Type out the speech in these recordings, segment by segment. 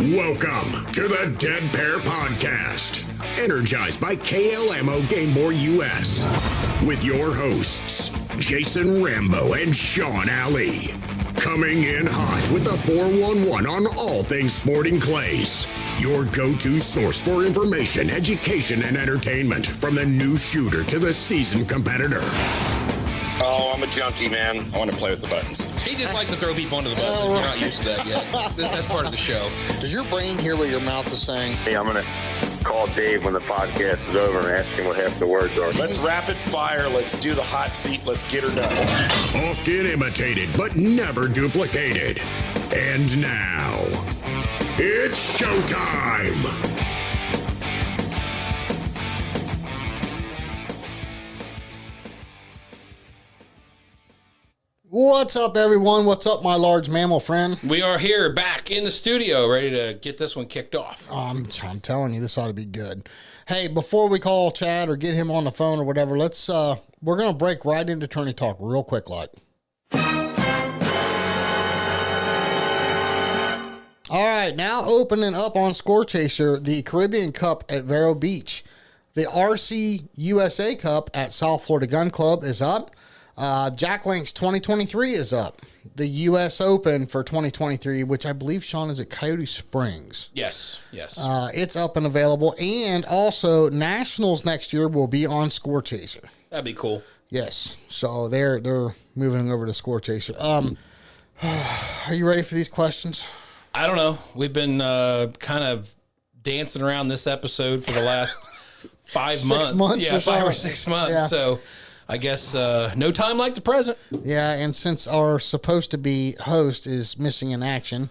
Welcome to the Dead Pair Podcast, energized by KLMO Game Boy US, with your hosts, Jason Rambo and Sean Alley. Coming in hot with the 411 on all things sporting clays. Your go-to source for information, education, and entertainment, from the new shooter to the seasoned competitor. Oh, I'm a junkie, man. I want to play with the buttons. He just likes to throw people under the bus. If you're not used to that yet. That's part of the show. Does your brain hear what your mouth is saying? Hey, I'm going to call Dave when the podcast is over and ask him what half the words are. Let's rapid fire. Let's do the hot seat. Let's get her done. Often imitated, but never duplicated. And now, it's showtime! What's up, everyone? What's up, my large mammal friend? We are here back in the studio, ready to get this one kicked off. I'm telling you, this ought to be good. Hey, before we call Chad or get him on the phone or whatever, we're going to break right into Tourney Talk real quick, like. All right, now opening up on Score Chaser, the Caribbean Cup at Vero Beach. The RC USA Cup at South Florida Gun Club is up. Jack Link's 2023 is up. The U.S. Open for 2023, which I believe, Sean, is at Coyote Springs. Yes. It's up and available. And also, Nationals next year will be on Score Chaser. That'd be cool. Yes. So they're moving over to Score Chaser. Are you ready for these questions? I don't know. We've been kind of dancing around this episode for the last 5 months. 6 months. Yeah, 5 or 6 months. Yeah. So I guess no time like the present. Yeah, and since our supposed-to-be host is missing in action,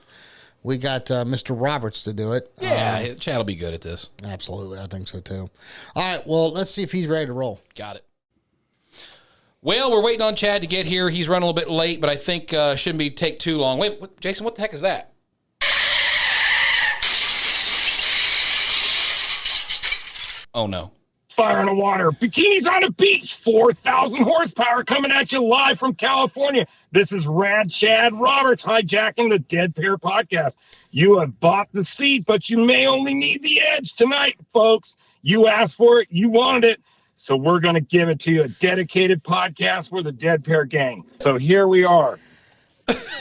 we got Mr. Roberts to do it. Yeah, Chad will be good at this. Absolutely, I think so, too. All right, well, let's see if he's ready to roll. Got it. Well, we're waiting on Chad to get here. He's running a little bit late, but I think shouldn't take too long. Wait, Jason, what the heck is that? Oh, no. Fire in the water, bikinis on the beach, 4,000 horsepower coming at you live from California. This is RAD Chad Roberts hijacking the Dead Pair Podcast. You have bought the seat, but you may only need the edge tonight, folks. You asked for it, you wanted it, so we're going to give it to you. A dedicated podcast. We're the Dead Pair Gang. So here we are.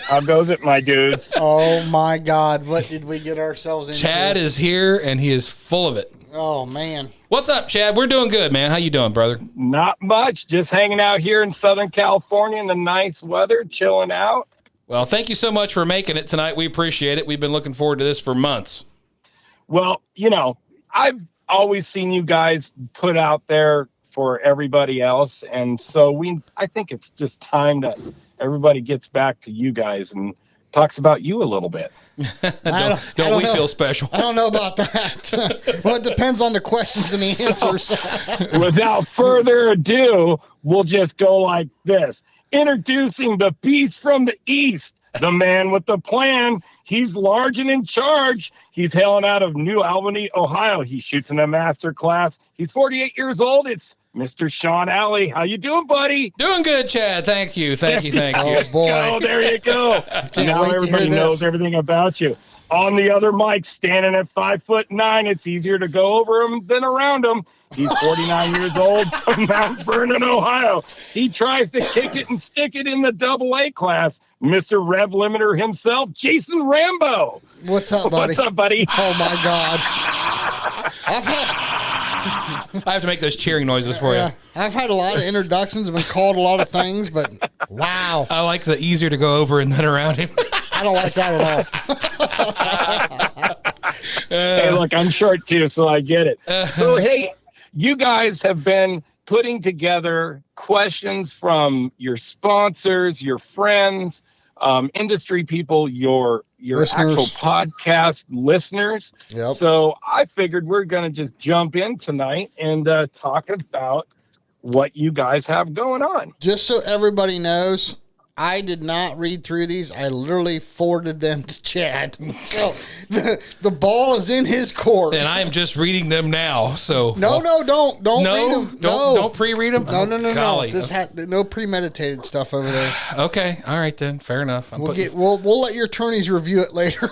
How goes it, my dudes? Oh, my God. What did we get ourselves into? Chad is here, and he is full of it. Oh, man. What's up, Chad? We're doing good, man. How you doing, brother? Not much. Just hanging out here in Southern California in the nice weather, chilling out. Well, thank you so much for making it tonight. We appreciate it. We've been looking forward to this for months. Well, I've always seen you guys put out there for everybody else. And so I think it's just time that everybody gets back to you guys and talks about you a little bit. don't we feel special? I don't know about that. Well, it depends on the questions and the answers. Without further ado, we'll just go like this. Introducing the beast from the east, the man with the plan. He's large and in charge. He's hailing out of New Albany, Ohio. He shoots in a master class. He's 48 years old. It's Mr. Sean Alley. How you doing, buddy? Doing good, Chad. Thank you. Oh, boy. Oh, there you go. Now everybody knows everything about you. On the other mic, standing at 5'9", it's easier to go over him than around him. He's 49 years old from Mount Vernon, Ohio. He tries to kick it and stick it in the AA class. Mr. Rev Limiter himself, Jason Rambo. What's up, buddy? What's up, buddy? Oh, my God. I have to make those cheering noises for you. I've had a lot of introductions. I've been called a lot of things, but wow. I like the easier to go over and then around him. I don't like that at all. Hey, look, I'm short too, so I get it. So, hey, you guys have been putting together questions from your sponsors, your friends, industry people, your listeners. actual podcast listeners. Yep. So I figured we're going to just jump in tonight and talk about what you guys have going on. Just so everybody knows, I did not read through these. I literally forwarded them to Chad. So the ball is in his court. And I am just reading them now. So don't read them. Don't pre-read them. No. This had no premeditated stuff over there. Okay, all right then, fair enough. We'll let your attorneys review it later.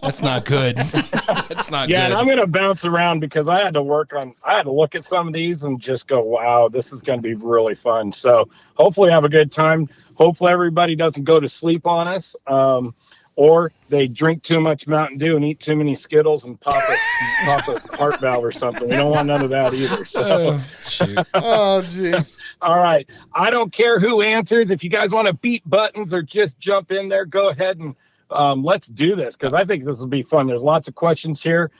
That's not good. That's not Yeah, good. and I'm going to bounce around because I had to look at some of these and just go, wow, this is going to be really fun. So hopefully have a good time. Hopefully everybody doesn't go to sleep on us. Or they drink too much Mountain Dew and eat too many Skittles and pop a heart valve or something. We don't want none of that either. So, Shoot. Oh, geez. all right. I don't care who answers. If you guys want to beat buttons or just jump in there, go ahead and let's do this because I think this will be fun. There's lots of questions here.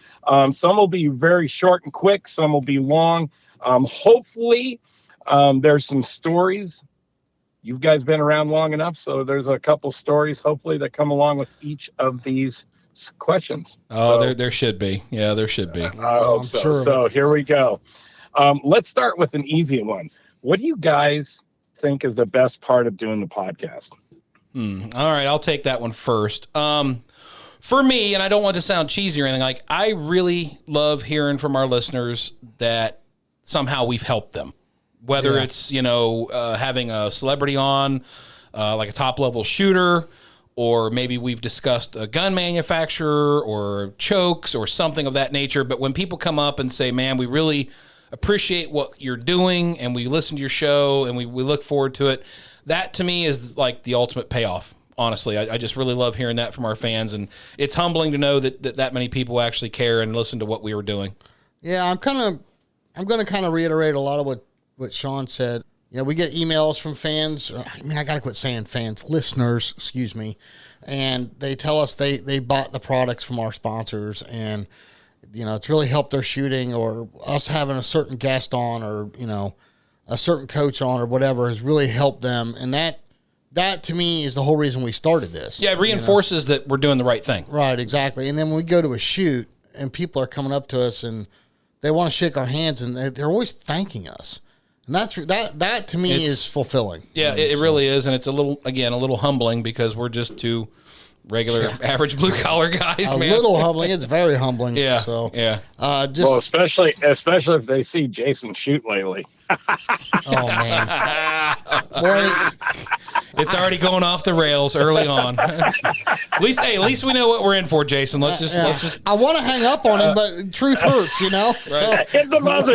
Some will be very short and quick. Some will be long. Hopefully, there's some stories. You guys been around long enough, so there's a couple stories, hopefully, that come along with each of these questions. Oh, So, there should be. Yeah, there should be. I hope I'm so. sure of So here we go. Let's start with an easy one. What do you guys think is the best part of doing the podcast? All right, I'll take that one first. For me, and I don't want to sound cheesy or anything, like I really love hearing from our listeners that somehow we've helped them. Whether it's, having a celebrity on, like a top-level shooter, or maybe we've discussed a gun manufacturer or chokes or something of that nature. But when people come up and say, man, we really appreciate what you're doing and we listen to your show and we look forward to it, that to me is like the ultimate payoff. Honestly, I just really love hearing that from our fans. And it's humbling to know that many people actually care and listen to what we were doing. Yeah, I'm going to kind of reiterate a lot of what Sean said. We get emails from fans. I got to quit saying fans, listeners, excuse me. And they tell us they bought the products from our sponsors and, it's really helped their shooting, or us having a certain guest on, or, a certain coach on or whatever has really helped them. And that to me is the whole reason we started this. Yeah, it reinforces that we're doing the right thing. Right, exactly. And then when we go to a shoot and people are coming up to us and they want to shake our hands and they're always thanking us. And that to me is fulfilling. Yeah, it really is. And it's a little humbling because we're just two regular average blue collar guys, man. A little humbling. It's very humbling. Yeah. So, yeah. Well, especially if they see Jason shoot lately. Oh, man. Boy, It's already going off the rails early on. At least we know what we're in for, Jason. Let's just. I want to hang up on him, but truth hurts, So. Hit the buzzer.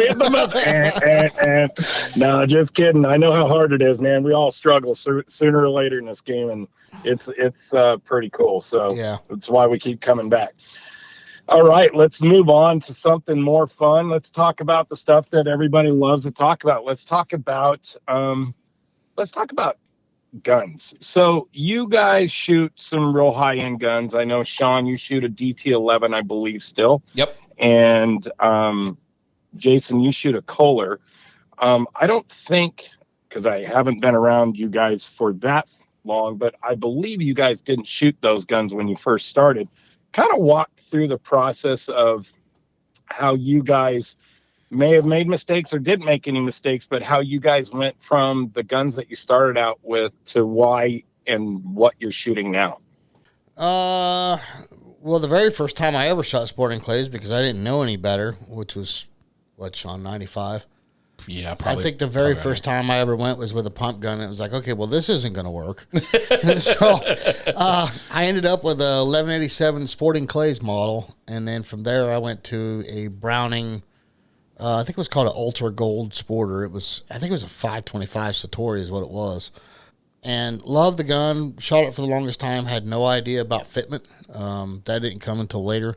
And. No, just kidding. I know how hard it is, man. We all struggle sooner or later in this game, and it's pretty cool. So yeah, that's why we keep coming back. All right, let's move on to something more fun. Let's talk about the stuff that everybody loves to talk about. Let's talk about guns. So you guys shoot some real high-end guns. I know, Sean, you shoot a DT-11, I believe, still. Yep. And Jason, you shoot a Kolar. I don't think, because I haven't been around you guys for that long, but I believe you guys didn't shoot those guns when you first started. Kind of walk through the process of how you guys may have made mistakes or didn't make any mistakes, but how you guys went from the guns that you started out with to why and what you're shooting now. Well, the very first time I ever shot sporting clays, because I didn't know any better, which was, Sean, 95? Yeah, probably. I think the very first time I ever went was with a pump gun. And it was like, okay, well, this isn't going to work. So I ended up with a 1187 Sporting Clays model. And then from there, I went to a Browning, I think it was called an Ultra Gold Sporter. I think it was a 525 Satori is what it was. And loved the gun, shot it for the longest time, had no idea about fitment. That didn't come until later.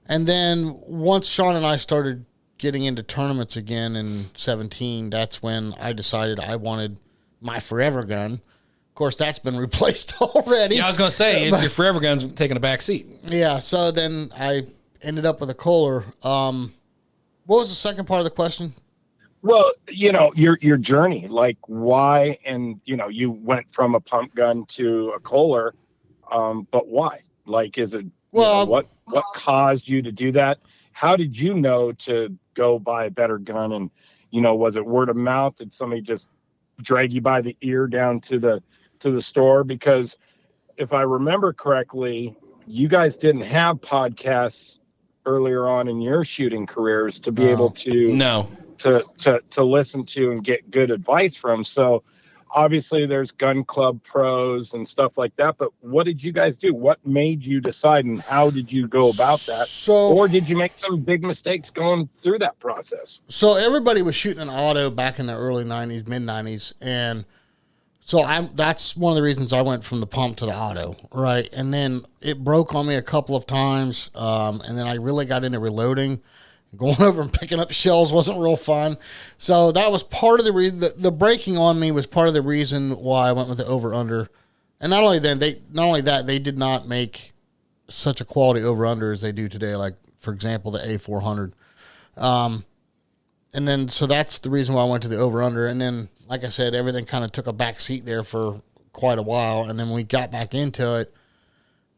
And then once Sean and I started getting into tournaments again in 17, that's when I decided I wanted my forever gun. Of course, that's been replaced already. Yeah, I was going to say, your forever gun's taking a back seat. Yeah, so then I ended up with a Kolar. What was the second part of the question? Well, your journey, like why, and you went from a pump gun to a Kolar, but why? Like, is it what caused you to do that? How did you know to go buy a better gun? And was it word of mouth? Did somebody just drag you by the ear down to the store? Because if I remember correctly, you guys didn't have podcasts earlier on in your shooting careers to be able to listen to and get good advice from. So obviously there's gun club pros and stuff like that, but what did you guys do? What made you decide, and how did you go about that? Or did you make some big mistakes going through that process? So everybody was shooting an auto back in the early 90s, mid 90s. And so that's one of the reasons I went from the pump to the auto, right? And then it broke on me a couple of times. And then I really got into reloading. Going over and picking up shells wasn't real fun. So that was part of the reason. The breaking on me was part of the reason why I went with the over-under. And not only that, they did not make such a quality over-under as they do today, like, for example, the A400. And then, so that's the reason why I went to the over-under. And then, like I said, everything kind of took a back seat there for quite a while. And then when we got back into it,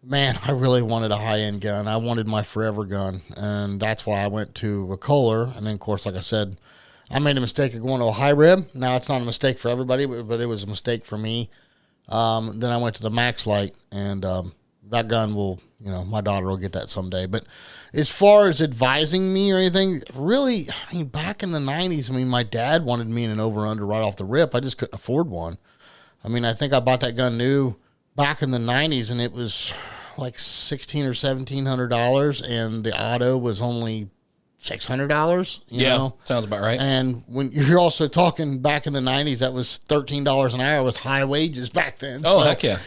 man, I really wanted a high-end gun. I wanted my forever gun, and that's why I went to a Kolar. And then, of course, like I said, I made a mistake of going to a high rib. Now, it's not a mistake for everybody, but it was a mistake for me. Then I went to the Max Light, and that gun will, my daughter will get that someday. But as far as advising me or anything, really, I mean, back in the 90s, my dad wanted me in an over-under right off the rip. I just couldn't afford one. I mean, I think I bought that gun new back in the 90s, and it was like $1,600 or $1,700, and the auto was only $600. You know? Sounds about right. And when you're also talking back in the 90s, that was $13 an hour with high wages back then. Oh, so, heck yeah.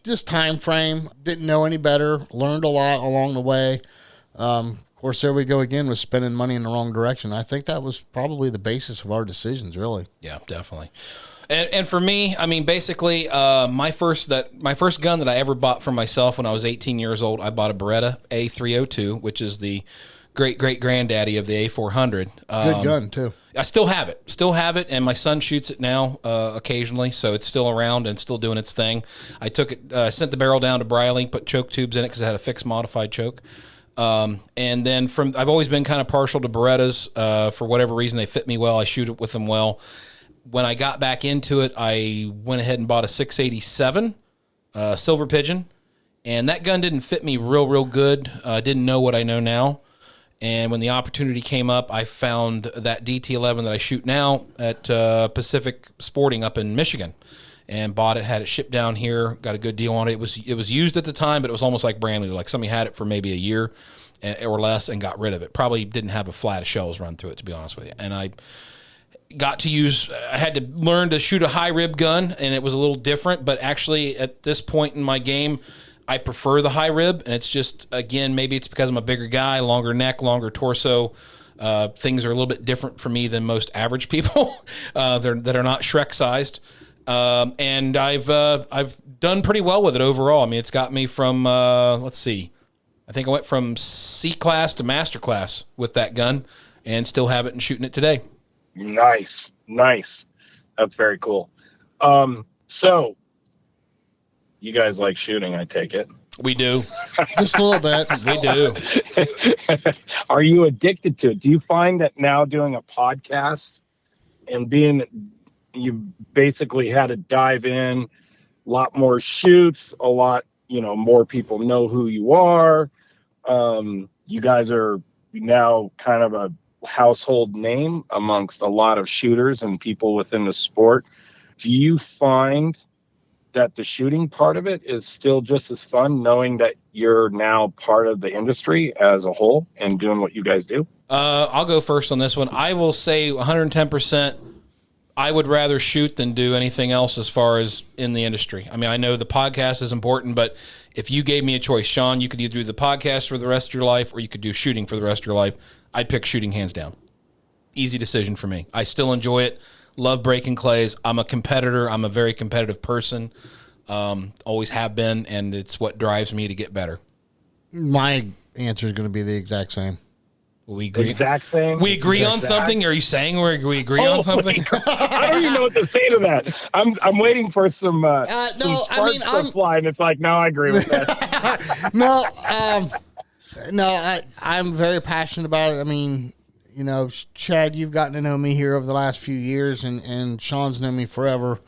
Just time frame. Didn't know any better. Learned a lot along the way. Of course, there we go again with spending money in the wrong direction. I think that was probably the basis of our decisions, really. Yeah, definitely. And for me, I mean, basically, my first gun that I ever bought for myself when I was 18 years old, I bought a Beretta A302, which is the great-granddaddy of the A400. Good gun, too. I still have it, and my son shoots it now occasionally, so it's still around and still doing its thing. I took it, sent the barrel down to Briley, put choke tubes in it because it had a fixed modified choke. And then I've always been kind of partial to Berettas. For whatever reason, they fit me well. I shoot it with them well. When I got back into it, I went ahead and bought a 687 Silver Pigeon, and that gun didn't fit me real good. I didn't know what I know now, and when the opportunity came up, I found that DT11 that I shoot now at Pacific Sporting up in Michigan, and bought it, had it shipped down here, got a good deal on it. It was used at the time, but it was almost like brand new. Like somebody had it for maybe a year or less and got rid of it. Probably didn't have a flat of shells run through it, to be honest with you. And I had to learn to shoot a high rib gun, and it was a little different, but actually at this point in my game, I prefer the high rib, and it's just, again, maybe it's because I'm a bigger guy, longer neck, longer torso. Things are a little bit different for me than most average people that are not Shrek sized. And I've done pretty well with it overall. I mean, it's got me from, let's see, I think I went from C class to master class with that gun, and still have it and shooting it today. Nice. That's very cool. So you guys like shooting, I take it. We do. Just a little bit. We do. Are you addicted to it? Do you find that now doing a podcast and you basically had to dive in, a lot more shoots, a lot, more people know who you are. You guys are now kind of a household name amongst a lot of shooters and people within the sport. Do you find that the shooting part of it is still just as fun, knowing that you're now part of the industry as a whole and doing what you guys do? I'll go first on this one. I will say 110%. I would rather shoot than do anything else as far as in the industry. I mean, I know the podcast is important, but if you gave me a choice, Sean, you could either do the podcast for the rest of your life or you could do shooting for the rest of your life. I'd pick shooting hands down. Easy decision for me. I still enjoy it. Love breaking clays. I'm a competitor. I'm a very competitive person. Always have been, and it's what drives me to get better. My answer is going to be the exact same. We agree. Exact same. We agree on something? Are you saying we agree on something? I don't even know what to say to that. I'm waiting for some sparks to fly, and it's like, no, I agree with that. I'm very passionate about it. I mean, Chad, you've gotten to know me here over the last few years, and Sean's known me forever.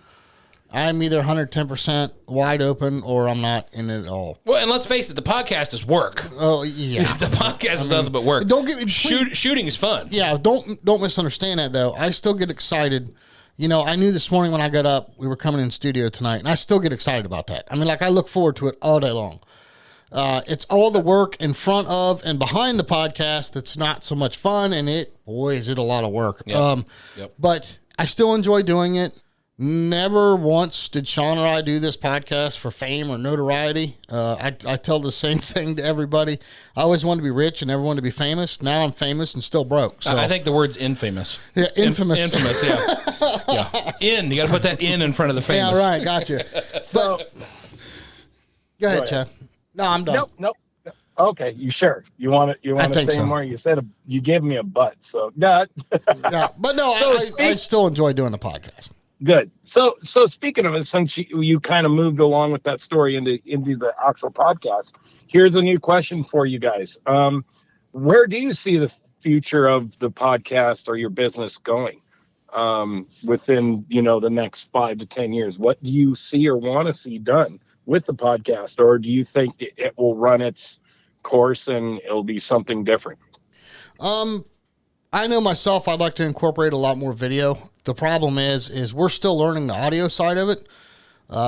I'm either 110% wide open or I'm not in it at all. Well, and let's face it, the podcast is work. Oh, yeah. The podcast is nothing but work. Don't get me shooting is fun. Yeah, don't misunderstand that though. I still get excited I knew this morning when I got up, we were coming in studio tonight, and I still get excited about that. I mean, like, I look forward to it all day long. It's all the work in front of and behind the podcast that's not so much fun, and boy, is it a lot of work. Yep. But I still enjoy doing it. Never once did Sean or I do this podcast for fame or notoriety. I tell the same thing to everybody. I always wanted to be rich and never wanted to be famous. Now I'm famous and still broke. So I think the word's infamous. Yeah, infamous. Infamous, yeah. You got to put that in front of the famous. Yeah, right. Gotcha. So, Go ahead, Chad. No, I'm done. Nope. Okay, you sure? You want to say so. more? You said you gave me a butt, so no. Yeah, but no, So I still enjoy doing the podcast. Good. So speaking of it, since you kind of moved along with that story into the actual podcast, here's a new question for you guys. Where do you see the future of the podcast or your business going within the next 5 to 10 years? What do you see or want to see done with the podcast, or do you think it will run its course and it'll be something different? I know myself, I'd like to incorporate a lot more video. The problem is we're still learning the audio side of it,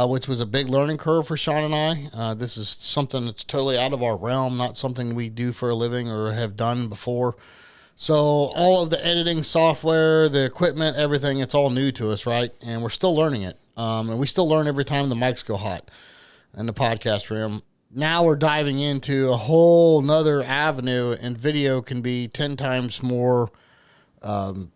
which was a big learning curve for Sean and I. This is something that's totally out of our realm, not something we do for a living or have done before. So all of the editing software, the equipment, everything, it's all new to us, right? And we're still learning it. And we still learn every time the mics go hot in the podcast room. Now we're diving into a whole nother avenue, and video can be 10 times more, what's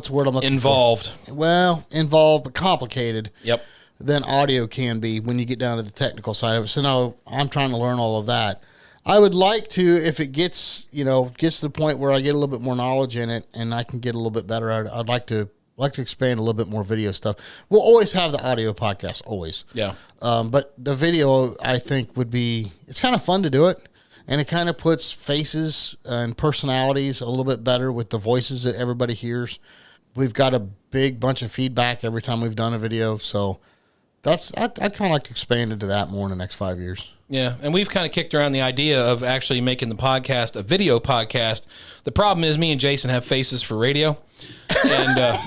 the word I'm looking Involved. for? Well, involved, but complicated. Yep. Than audio can be when you get down to the technical side of it. So now I'm trying to learn all of that. I would like to, if it gets to the point where I get a little bit more knowledge in it and I can get a little bit better at it, I'd like to expand a little bit more video stuff. We'll always have the audio podcast, always. Yeah. But the video, I think, it's kind of fun to do it. And it kind of puts faces and personalities a little bit better with the voices that everybody hears. We've got a big bunch of feedback every time we've done a video. So I'd kind of like to expand into that more in the next 5 years. Yeah, and we've kind of kicked around the idea of actually making the podcast a video podcast. The problem is me and Jason have faces for radio. And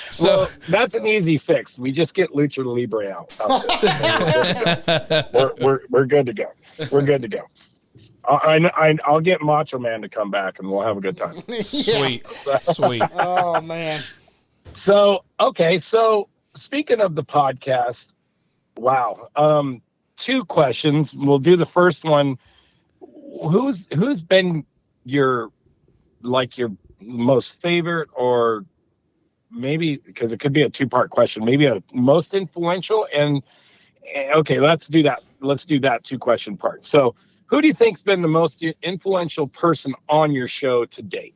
so that's an easy fix. We just get Lucha Libre out. We're good to go. We're good to go. I'll get Macho Man to come back and we'll have a good time. Sweet. Sweet. Oh, man. So speaking of the podcast, wow. 2 questions. We'll do the first one. Who's been your most favorite, or maybe, because it could be a 2-part question, maybe a most influential, and okay, let's do that 2-question part. So who do you think's been the most influential person on your show to date?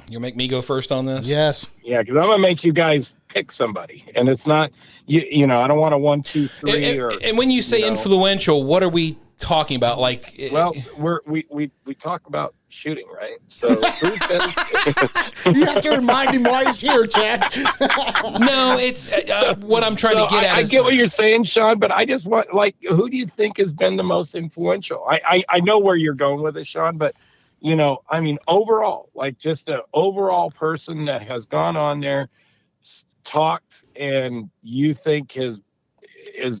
You'll make me go first on this? Yes. Yeah, because I'm gonna make you guys pick somebody, and it's not I don't want a 1, 2, 3 and when you say influential, what are we talking about? Like, well, we talk about shooting, right? So who's been? You have to remind him why he's here, Chad. No, it's what I'm trying to get at. I get what you're saying, Sean, but I just want, who do you think has been the most influential? I know where you're going with it, Sean, but overall, just an overall person that has gone on there, talked, and you think is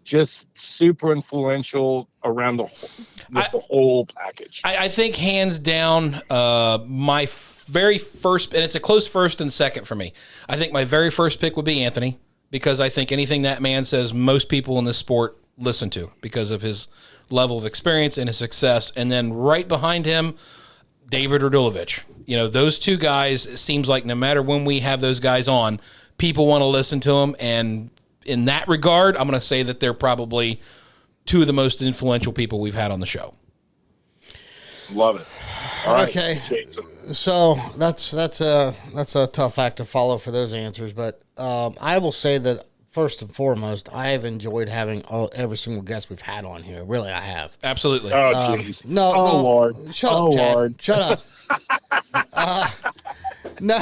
just super influential around the whole package. I think hands down, my very first, and it's a close first and second for me. I think my very first pick would be Anthony, because I think anything that man says, most people in this sport listen to because of his level of experience and his success. And then right behind him, David Radulovich. Those 2 guys, it seems like no matter when we have those guys on, people want to listen to them. And in that regard, I'm going to say that they're probably 2 of the most influential people we've had on the show. Love it. All right, okay. Jason. So that's a tough act to follow for those answers. But I will say that first and foremost, I have enjoyed having every single guest we've had on here. Really, I have. Absolutely. Oh, jeez. No, Lord. Shut up, Chad. Lord. Shut up. No.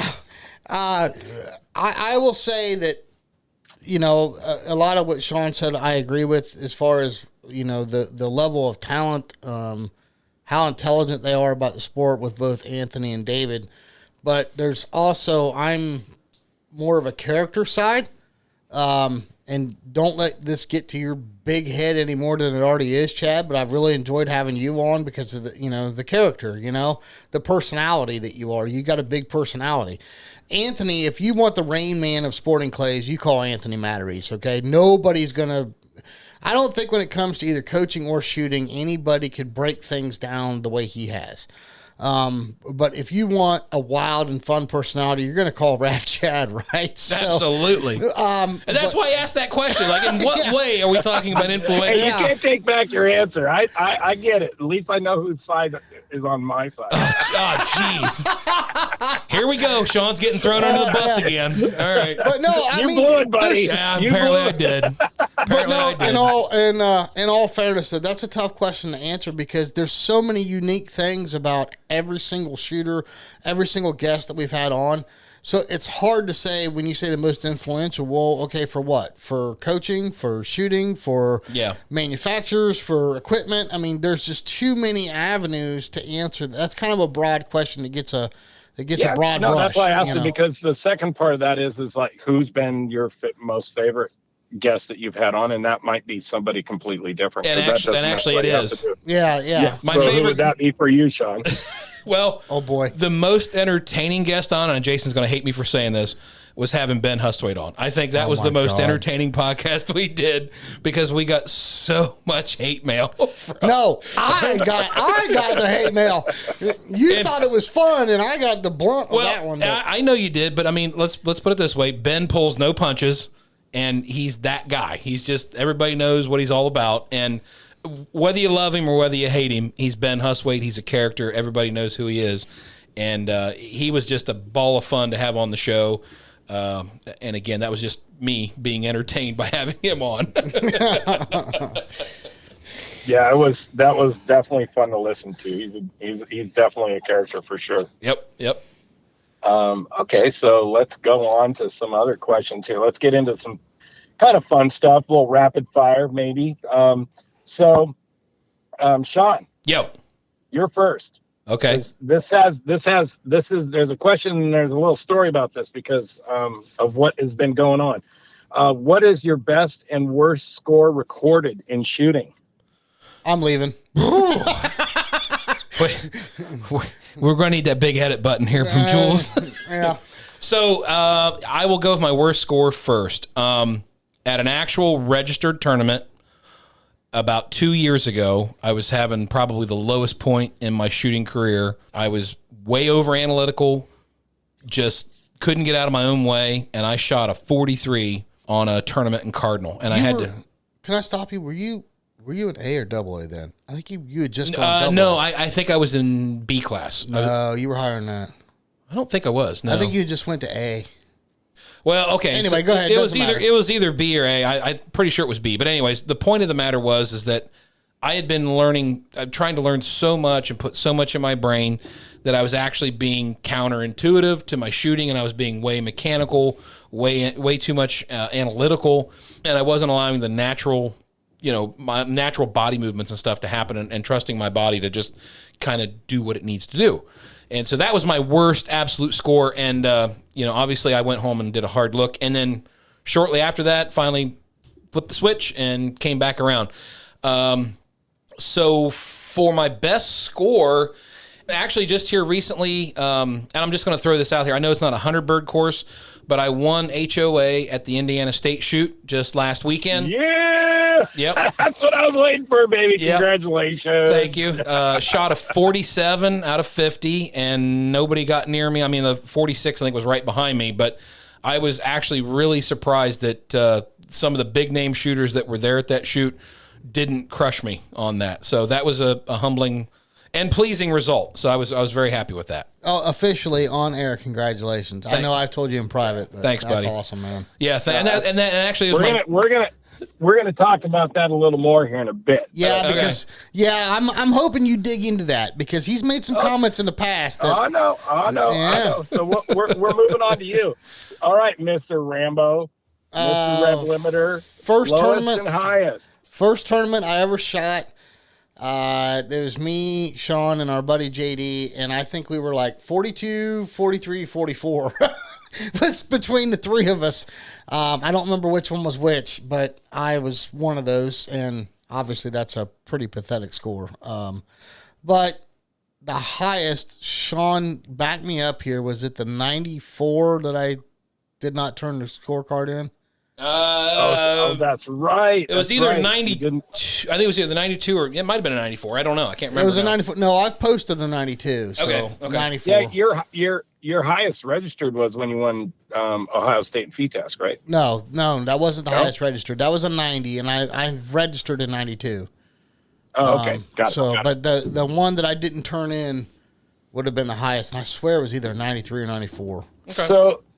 I will say that, a lot of what Sean said I agree with, as far as, the level of talent, how intelligent they are about the sport with both Anthony and David. But there's also, I'm more of a character side. And don't let this get to your big head any more than it already is, Chad. But I've really enjoyed having you on because of the character, the personality that you are. You got a big personality. Anthony, if you want the Rain Man of sporting clays, you call Anthony Matteries, okay? Nobody's going to – I don't think when it comes to either coaching or shooting, anybody could break things down the way he has. But if you want a wild and fun personality, you're going to call RAD Chad, right? Absolutely. And that's why I asked that question. Like, in what way are we talking about influential? Hey, you can't take back your answer. I get it. At least I know whose side is on my side. Oh, jeez. Here we go. Sean's getting thrown under the bus again. All right. But no, I mean, blew it, buddy. Yeah, apparently I did. But no, in all fairness, that's a tough question to answer because there's so many unique things about every single shooter, every single guest that we've had on. So it's hard to say when you say the most influential, well, okay, for what? For coaching, for shooting, for manufacturers, for equipment? I mean, there's just too many avenues to answer. That's kind of a broad question that gets a broad brush. That's why I asked it, because the second part of that is like, who's been your most favorite guest that you've had on, and that might be somebody completely different. And actually it is. Yeah. My so favorite, who would that be for you, Sean? Well, oh boy, the most entertaining guest on, and Jason's going to hate me for saying this, was having Ben Hustwaite on. I think that was the most entertaining podcast we did because we got so much hate mail. No, I got the hate mail. You thought it was fun, and I got the blunt of that one. I know you did, but I mean, let's put it this way: Ben pulls no punches. And he's that guy. He's just, everybody knows what he's all about. And whether you love him or whether you hate him, he's Ben Hustwaite. He's a character. Everybody knows who he is. And he was just a ball of fun to have on the show. And again, that was just me being entertained by having him on. Yeah, that was definitely fun to listen to. He's definitely a character for sure. Yep. Okay, so let's go on to some other questions here. Let's get into some kind of fun stuff, a little rapid fire maybe. Sean. Yo. You're first. Okay. There's a question and there's a little story about this because of what has been going on. What is your best and worst score recorded in shooting? I'm leaving. We're going to need that big edit button here from Jules. Yeah. So I will go with my worst score first. At an actual registered tournament about 2 years ago, I was having probably the lowest point in my shooting career. I was way over analytical, just couldn't get out of my own way, and I shot a 43 on a tournament in Cardinal. And Can I stop you? Were you an A or double A then? I think you had just gone double No, A. I think I was in B class. No, you were higher than that. I don't think I was. No, I think you just went to A. Well, okay. Anyway, go ahead. It was either B or A. I'm pretty sure it was B. But anyways, the point of the matter is that I had been trying to learn so much and put so much in my brain that I was actually being counterintuitive to my shooting, and I was being way mechanical, way too much analytical, and I wasn't allowing the natural, my natural body movements and stuff to happen, and trusting my body to just kind of do what it needs to do. And so that was my worst absolute score. And, obviously I went home and did a hard look. And then shortly after that, finally flipped the switch and came back around. So for my best score, actually just here recently, and I'm just going to throw this out here. I know it's not a 100-bird course, but I won HOA at the Indiana State Shoot just last weekend. Yeah! Yep. That's what I was waiting for, baby. Yep. Congratulations. Thank you. Shot a 47 out of 50, and nobody got near me. I mean, the 46, I think, was right behind me, but I was actually really surprised that some of the big-name shooters that were there at that shoot didn't crush me on that. So that was a humbling and pleasing result. So I was very happy with that. Oh, officially on air. Congratulations. I know I've told you in private. But thanks, buddy. That's awesome, man. Yeah, and actually, we're gonna talk about that a little more here in a bit. Yeah, because I'm hoping you dig into that because he's made some comments in the past. That, I know. So we're moving on to you. All right, Mr. Rambo, Mr. Rev Limiter, first lowest tournament and highest. First tournament I ever shot. There was me, Sean, and our buddy JD, and I think we were like 42, 43, 44. That's between the three of us. I don't remember which one was which, but I was one of those, and obviously that's a pretty pathetic score. But the highest, Sean backed me up here, was it the 94 that I did not turn the scorecard in? That's right. It was either 92. I think it was either 92 or it might have been a 94. I don't know. I can't remember. It was now. a 94. No, I've posted a 92. So Okay. 94. Yeah, your highest registered was when you won Ohio State and FETASC, right? No, that wasn't the highest registered. That was a 90, and I registered a 92. Oh, okay. Got it. But the one that I didn't turn in would have been the highest, and I swear it was either 93 or 94. Okay.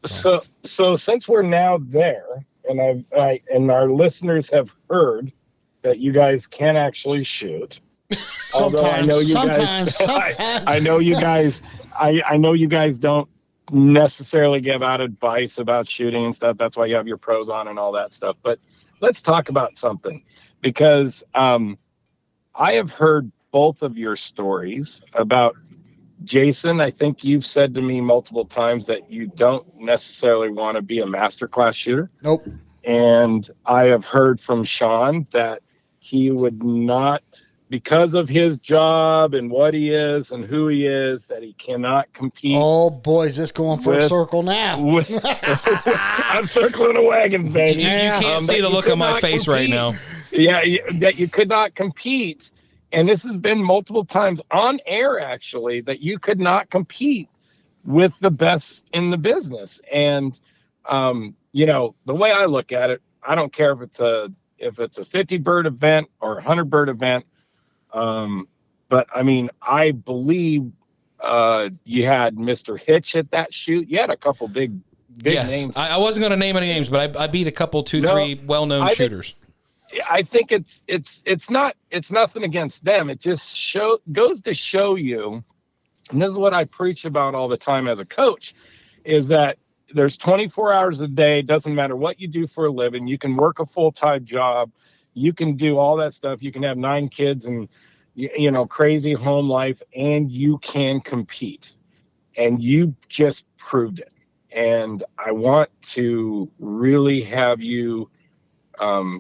So since we're now there, and and our listeners have heard that you guys can actually shoot. Sometimes. I know you guys. I know you guys don't necessarily give out advice about shooting and stuff. That's why you have your pros on and all that stuff. But let's talk about something, because I have heard both of your stories about Jason. I think you've said to me multiple times that you don't necessarily want to be a masterclass shooter. Nope. And I have heard from Sean that he would not, because of his job and what he is and who he is, that he cannot compete. Oh, boy, is this going for a circle now? I'm circling the wagons, baby. You can't see the look on my face right now. Yeah, that you could not compete. And this has been multiple times on air, actually, that you could not compete with the best in the business. And, the way I look at it, I don't care if it's a 50 bird event or a 100 bird event. But I mean, I believe you had Mr. Hitch at that shoot. You had a couple big names. I wasn't going to name any names, but I beat a couple, three well-known shooters. I think it's nothing against them. It just goes to show you, and this is what I preach about all the time as a coach, is that there's 24 hours a day. Doesn't matter what you do for a living. You can work a full-time job. You can do all that stuff. You can have 9 kids and, crazy home life, and you can compete. And you just proved it. And I want to really have you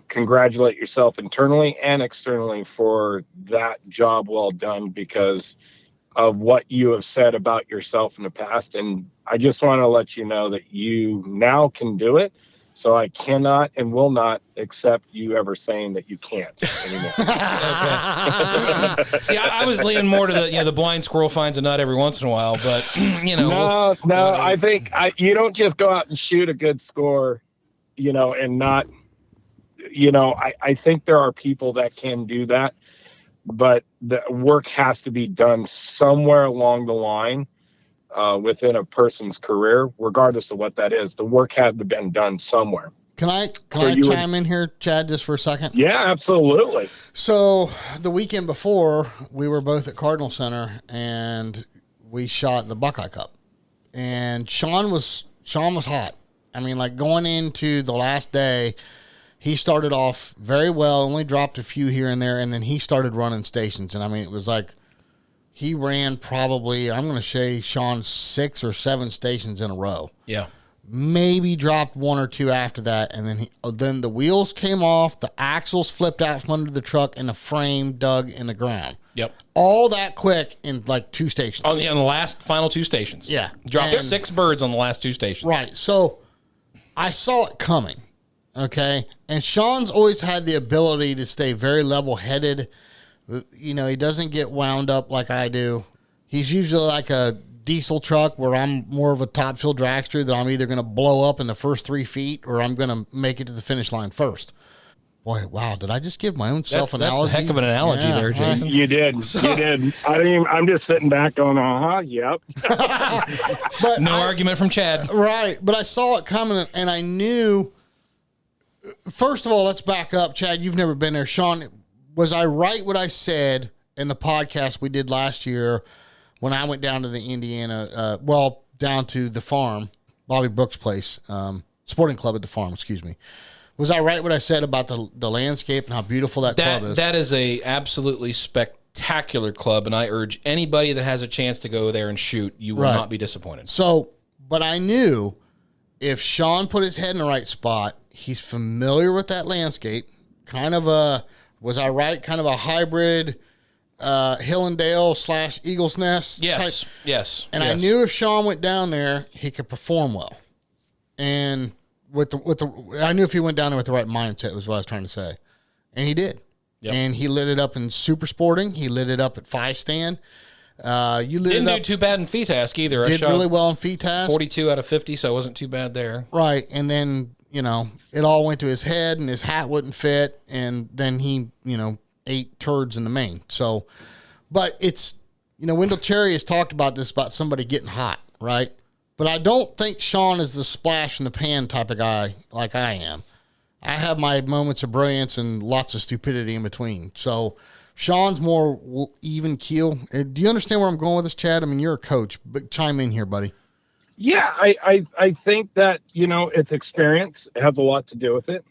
congratulate yourself internally and externally for that job well done, because of what you have said about yourself in the past. And I just want to let you know that you now can do it. So I cannot and will not accept you ever saying that you can't anymore. See, I was leaning more to the blind squirrel finds a nut every once in a while, but No, I think you don't just go out and shoot a good score, and not, I think there are people that can do that, but the work has to be done somewhere along the line. Within a person's career, regardless of what that is, the work had to been done somewhere. Can I chime in here, Chad, just for a second? Yeah, absolutely. So the weekend before, we were both at Cardinal Center, and we shot the Buckeye Cup. And Sean was hot. I mean, like, going into the last day, he started off very well, only dropped a few here and there, and then he started running stations. And I mean, it was like, he ran probably, I'm going to say, Sean, 6 or 7 stations in a row. Yeah. Maybe dropped 1 or 2 after that, and then the wheels came off, the axles flipped out from under the truck, and the frame dug in the ground. Yep. All that quick in like 2 stations. On the final 2 stations. Yeah. Dropped 6 birds on the last 2 stations. Right. So I saw it coming. Okay. And Sean's always had the ability to stay very level-headed. He doesn't get wound up like I do. He's usually like a diesel truck where I'm more of a top fuel dragster that I'm either going to blow up in the first 3 feet or I'm going to make it to the finish line first. Boy, wow, did I just give my own self-analogy? That's a heck of an analogy there, Jason. You did. You did. I'm just sitting back going, yep. But no argument from Chad. Right, but I saw it coming, and I knew, first of all, let's back up. Chad, you've never been there. Sean, was I right what I said in the podcast we did last year when I went down to the Indiana, down to the farm, Bobby Brooks' place, sporting club at the farm, excuse me. Was I right what I said about the landscape and how beautiful that club is? That is a absolutely spectacular club, and I urge anybody that has a chance to go there and shoot, you will not be disappointed. So, but I knew if Sean put his head in the right spot, he's familiar with that landscape. Kind of a, was I right? Kind of a hybrid Hill and Dale / Eagle's Nest type. Yes. And I knew if Sean went down there, he could perform well. And I knew if he went down there with the right mindset was what I was trying to say. And he did. Yep. And he lit it up in Super Sporting. He lit it up at 5-stand. Didn't do too bad in FETASC either. Did really well in FETASC. 42 out of 50, so it wasn't too bad there. Right. And then, it all went to his head and his hat wouldn't fit. And then he, ate turds in the main. So, but it's, Wendell Cherry has talked about this, about somebody getting hot, right? But I don't think Sean is the splash in the pan type of guy like I am. I have my moments of brilliance and lots of stupidity in between. So Sean's more even keel. Do you understand where I'm going with this, Chad? I mean, you're a coach, but chime in here, buddy. Yeah, I think that, it's experience. It has a lot to do with it.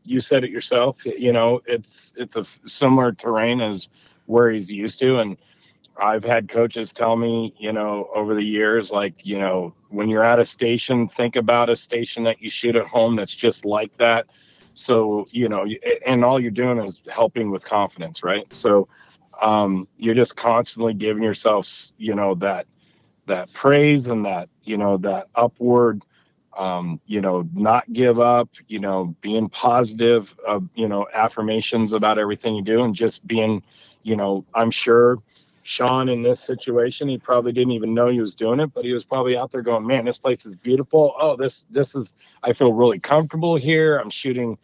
You said it yourself, it's a similar terrain as where he's used to. And I've had coaches tell me, over the years, like, when you're at a station, think about a station that you shoot at home that's just like that. So, and all you're doing is helping with confidence, right? So you're just constantly giving yourself, that praise and that, that upward, not give up, being positive, affirmations about everything you do, and just being, I'm sure Sean in this situation, he probably didn't even know he was doing it, but he was probably out there going, man, this place is beautiful. Oh, this is, I feel really comfortable here. I'm shooting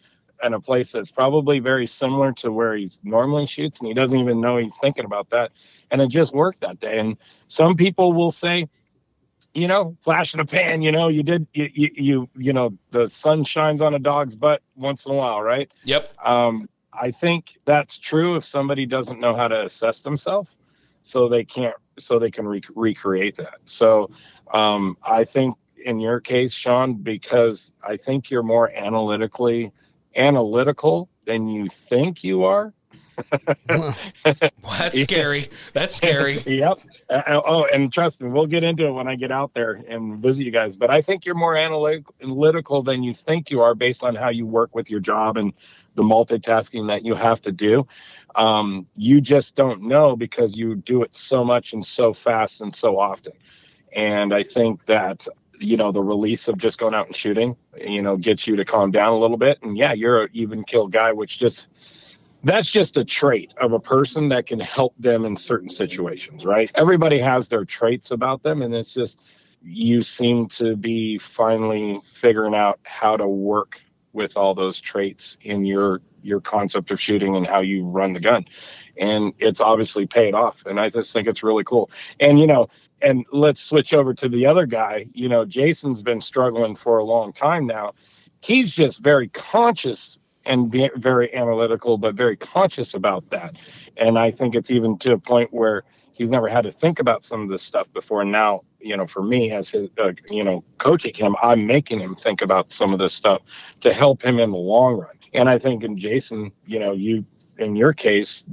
in a place that's probably very similar to where he normally shoots, and he doesn't even know he's thinking about that. And it just worked that day. And some people will say, flash in a pan, the sun shines on a dog's butt once in a while, right? Yep. I think that's true if somebody doesn't know how to assess themselves. So they can recreate that. So I think in your case, Sean, because I think you're more analytical than you think you are. Well, that's scary. That's scary. Yep. And trust me, we'll get into it when I get out there and visit you guys. But I think you're more analytical than you think you are, based on how you work with your job and the multitasking that you have to do. You just don't know because you do it so much and so fast and so often. And I think that, the release of just going out and shooting, gets you to calm down a little bit. And yeah, you're an even kill guy, that's just a trait of a person that can help them in certain situations, right? Everybody has their traits about them, and it's just, you seem to be finally figuring out how to work with all those traits in your concept of shooting and how you run the gun. And it's obviously paid off. And I just think it's really cool. And, and let's switch over to the other guy. Jason's been struggling for a long time now. He's just very conscious and very analytical, but very conscious about that. And I think it's even to a point where he's never had to think about some of this stuff before. And now, for me as his, coaching him, I'm making him think about some of this stuff to help him in the long run. And I think in Jason, you, in your case,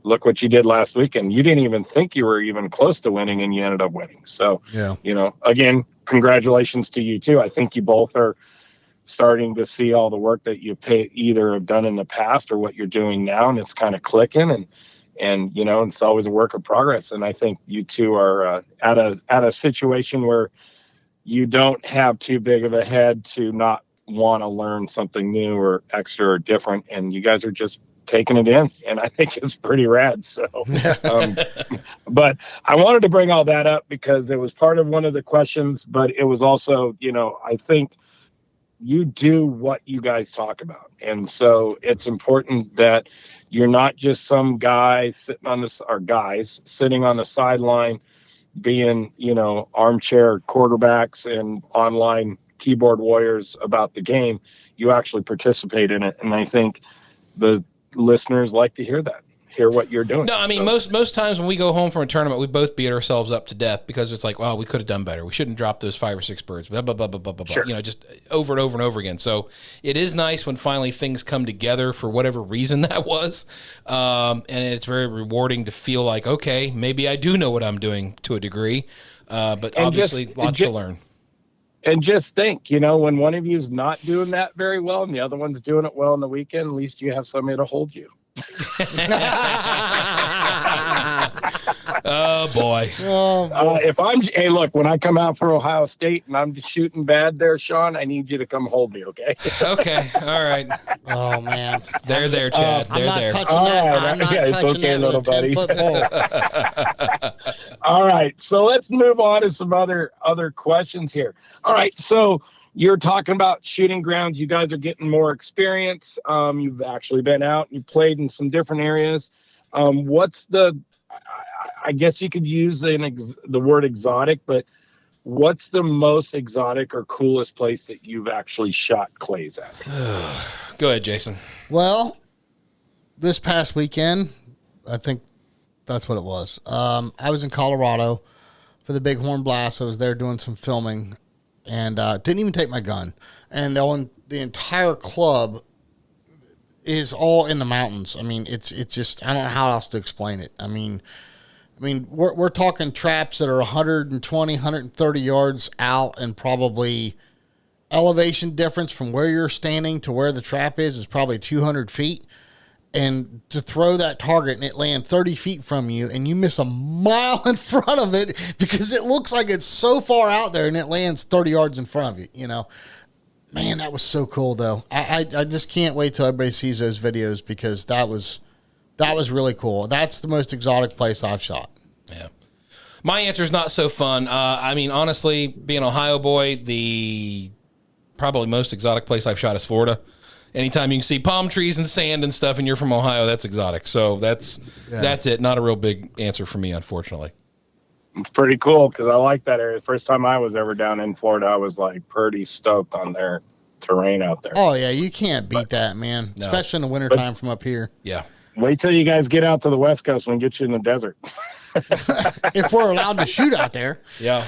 look what you did last weekend. You didn't even think you were even close to winning, and you ended up winning. So, yeah. Again, congratulations to you too. I think you both are starting to see all the work that you either have done in the past or what you're doing now, and it's kind of clicking, and it's always a work of progress. And I think you two are at a situation where you don't have too big of a head to not want to learn something new or extra or different, and you guys are just taking it in, and I think it's pretty rad. So but I wanted to bring all that up because it was part of one of the questions, but it was also, I think you do what you guys talk about. And so it's important that you're not just some guy sitting on the sideline being, armchair quarterbacks and online keyboard warriors about the game. You actually participate in it. And I think the listeners like to hear that. hear what you're doing. No, I mean, most times when we go home from a tournament, we both beat ourselves up to death because it's like, well, we could have done better. We shouldn't drop those 5 or 6 birds. Blah, blah, blah, blah, blah, blah, Sure. you know, just over and over and over again. So it is nice when finally things come together for whatever reason that was. And it's very rewarding to feel like, okay, maybe I do know what I'm doing to a degree. But and obviously lots to learn. And just think, you know, when one of you is not doing that very well and the other one's doing it well on the weekend, at least you have somebody to hold you. Oh boy. Hey, look, when I come out for Ohio State and I'm just shooting bad there, Sean, I need you to come hold me, okay? Okay, all right. Oh man, They're Chad. I'm not They're touching that. I'm not it's touching okay, that little with a buddy. 10-foot pole. All right, so let's move on to some other questions here. All right, so you're talking about shooting grounds. You guys are getting more experience. You've actually been out. You played in some different areas. What's the? I guess you could use the word exotic, but what's the most exotic or coolest place that you've actually shot clays at? Go ahead, Jason. Well, this past weekend, I think that's what it was. I was in Colorado for the Bighorn Blast. I was there doing some filming and didn't even take my gun. And the entire club is all in the mountains. I mean, it's just, I don't know how else to explain it. I mean, we're talking traps that are 120, 130 yards out, and probably elevation difference from where you're standing to where the trap is probably 200 feet. And to throw that target and it land 30 feet from you and you miss a mile in front of it because it looks like it's so far out there and it lands 30 yards in front of you, you know. Man, that was so cool, though. I just can't wait till everybody sees those videos because that was really cool. That's the most exotic place I've shot. Yeah. My answer is not so fun. I mean, honestly, being an Ohio boy, the probably most exotic place I've shot is Florida. Anytime you can see palm trees and sand and stuff and you're from Ohio, that's exotic. So that's it. Not a real big answer for me, unfortunately. It's pretty cool because I like that area. The first time I was ever down in Florida, I was like pretty stoked on their terrain out there. Oh, yeah. You can't beat that, man. No. Especially in the wintertime from up here. Yeah. Wait till you guys get out to the West Coast and get you in the desert. If we're allowed to shoot out there. Yeah.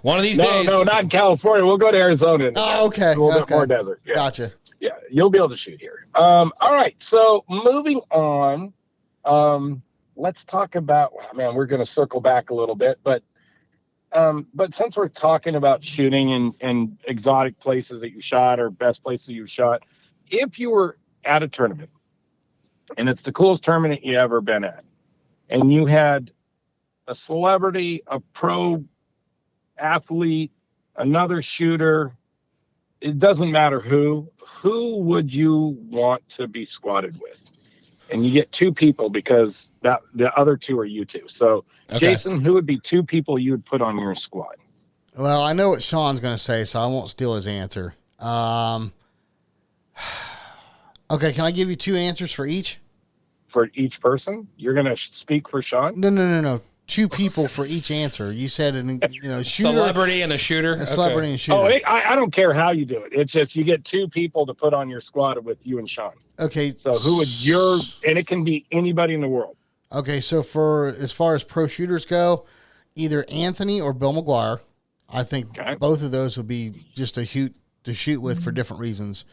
One of these days. No, not in California. We'll go to Arizona. Oh, okay. A little bit more desert. Yeah. Gotcha. Yeah, you'll be able to shoot here. All right. So moving on, let's talk about, man, we're going to circle back a little bit, but since we're talking about shooting and exotic places that you shot or best places you shot, if you were at a tournament and it's the coolest tournament you ever been at, and you had a celebrity, a pro athlete, another shooter, it doesn't matter who would you want to be squatted with? And you get 2 people because the other 2 are you 2. So, okay. Jason, who would be 2 people you would put on your squad? Well, I know what Sean's going to say, so I won't steal his answer. Okay, can I give you 2 answers for each? For each person? You're going to speak for Sean? No. 2 people for each answer. You said shooter, celebrity and a shooter. A celebrity and a shooter. Oh, I don't care how you do it. It's just you get 2 people to put on your squad with you and Sean. Okay. So who would and it can be anybody in the world. Okay, so as far as pro shooters go, either Anthony or Bill McGuire. I think both of those would be just a hoot to shoot with for different reasons.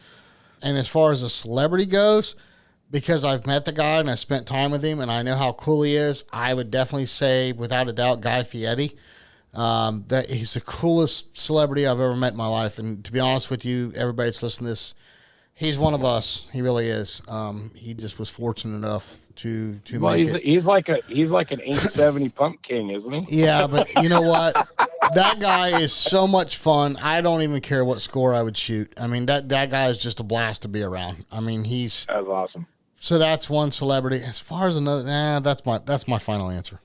And as far as a celebrity goes, because I've met the guy and I spent time with him and I know how cool he is, I would definitely say, without a doubt, Guy Fieri. That he's the coolest celebrity I've ever met in my life. And to be honest with you, everybody that's listening to this, he's one of us. He really is. He just was fortunate enough to make it. He's like an 870 pump king, isn't he? Yeah, but you know what? That guy is so much fun. I don't even care what score I would shoot. I mean, that guy is just a blast to be around. I mean, that's awesome. So that's one celebrity. As far as another, that's my final answer.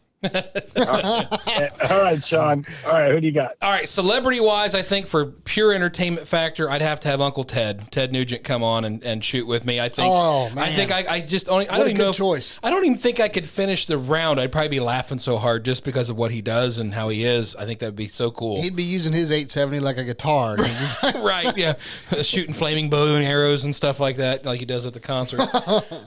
All right, Sean. All right, who do you got? All right, celebrity-wise, I think for pure entertainment factor, I'd have to have Uncle Ted Nugent, come on and shoot with me. I think. Oh, man. I think I just only. I What don't a even good know. choice. I don't even think I could finish the round. I'd probably be laughing so hard just because of what he does and how he is. I think that'd be so cool. He'd be using his 870 like a guitar. Right, yeah, shooting flaming bow and arrows and stuff like that, like he does at the concert.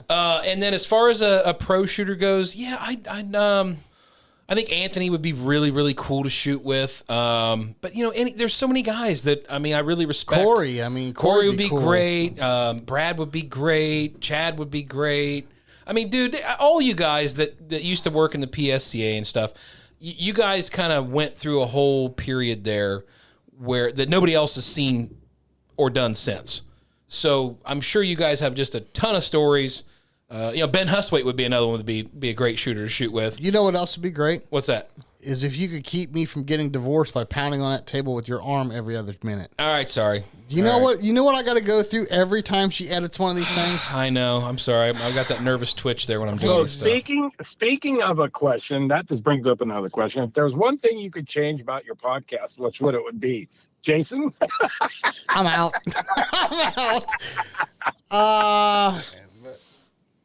And then as far as a pro shooter goes, yeah, I think Anthony would be really, really cool to shoot with. But there's so many guys that I really respect. Corey would be cool. great. Brad would be great. Chad would be great. I mean, dude, all you guys that used to work in the PSCA and stuff, you guys kind of went through a whole period there where that nobody else has seen or done since. So I'm sure you guys have just a ton of stories. Ben Huswaite would be another one that would be a great shooter to shoot with. You know what else would be great? What's that? Is if you could keep me from getting divorced by pounding on that table with your arm every other minute. All right, sorry. You know what? You know what I got to go through every time she edits one of these things? I know. I'm sorry. I've got that nervous twitch there when I'm doing So this speaking of a question, that just brings up another question. If there's one thing you could change about your podcast, which would it would be? Jason? I'm out. I'm out.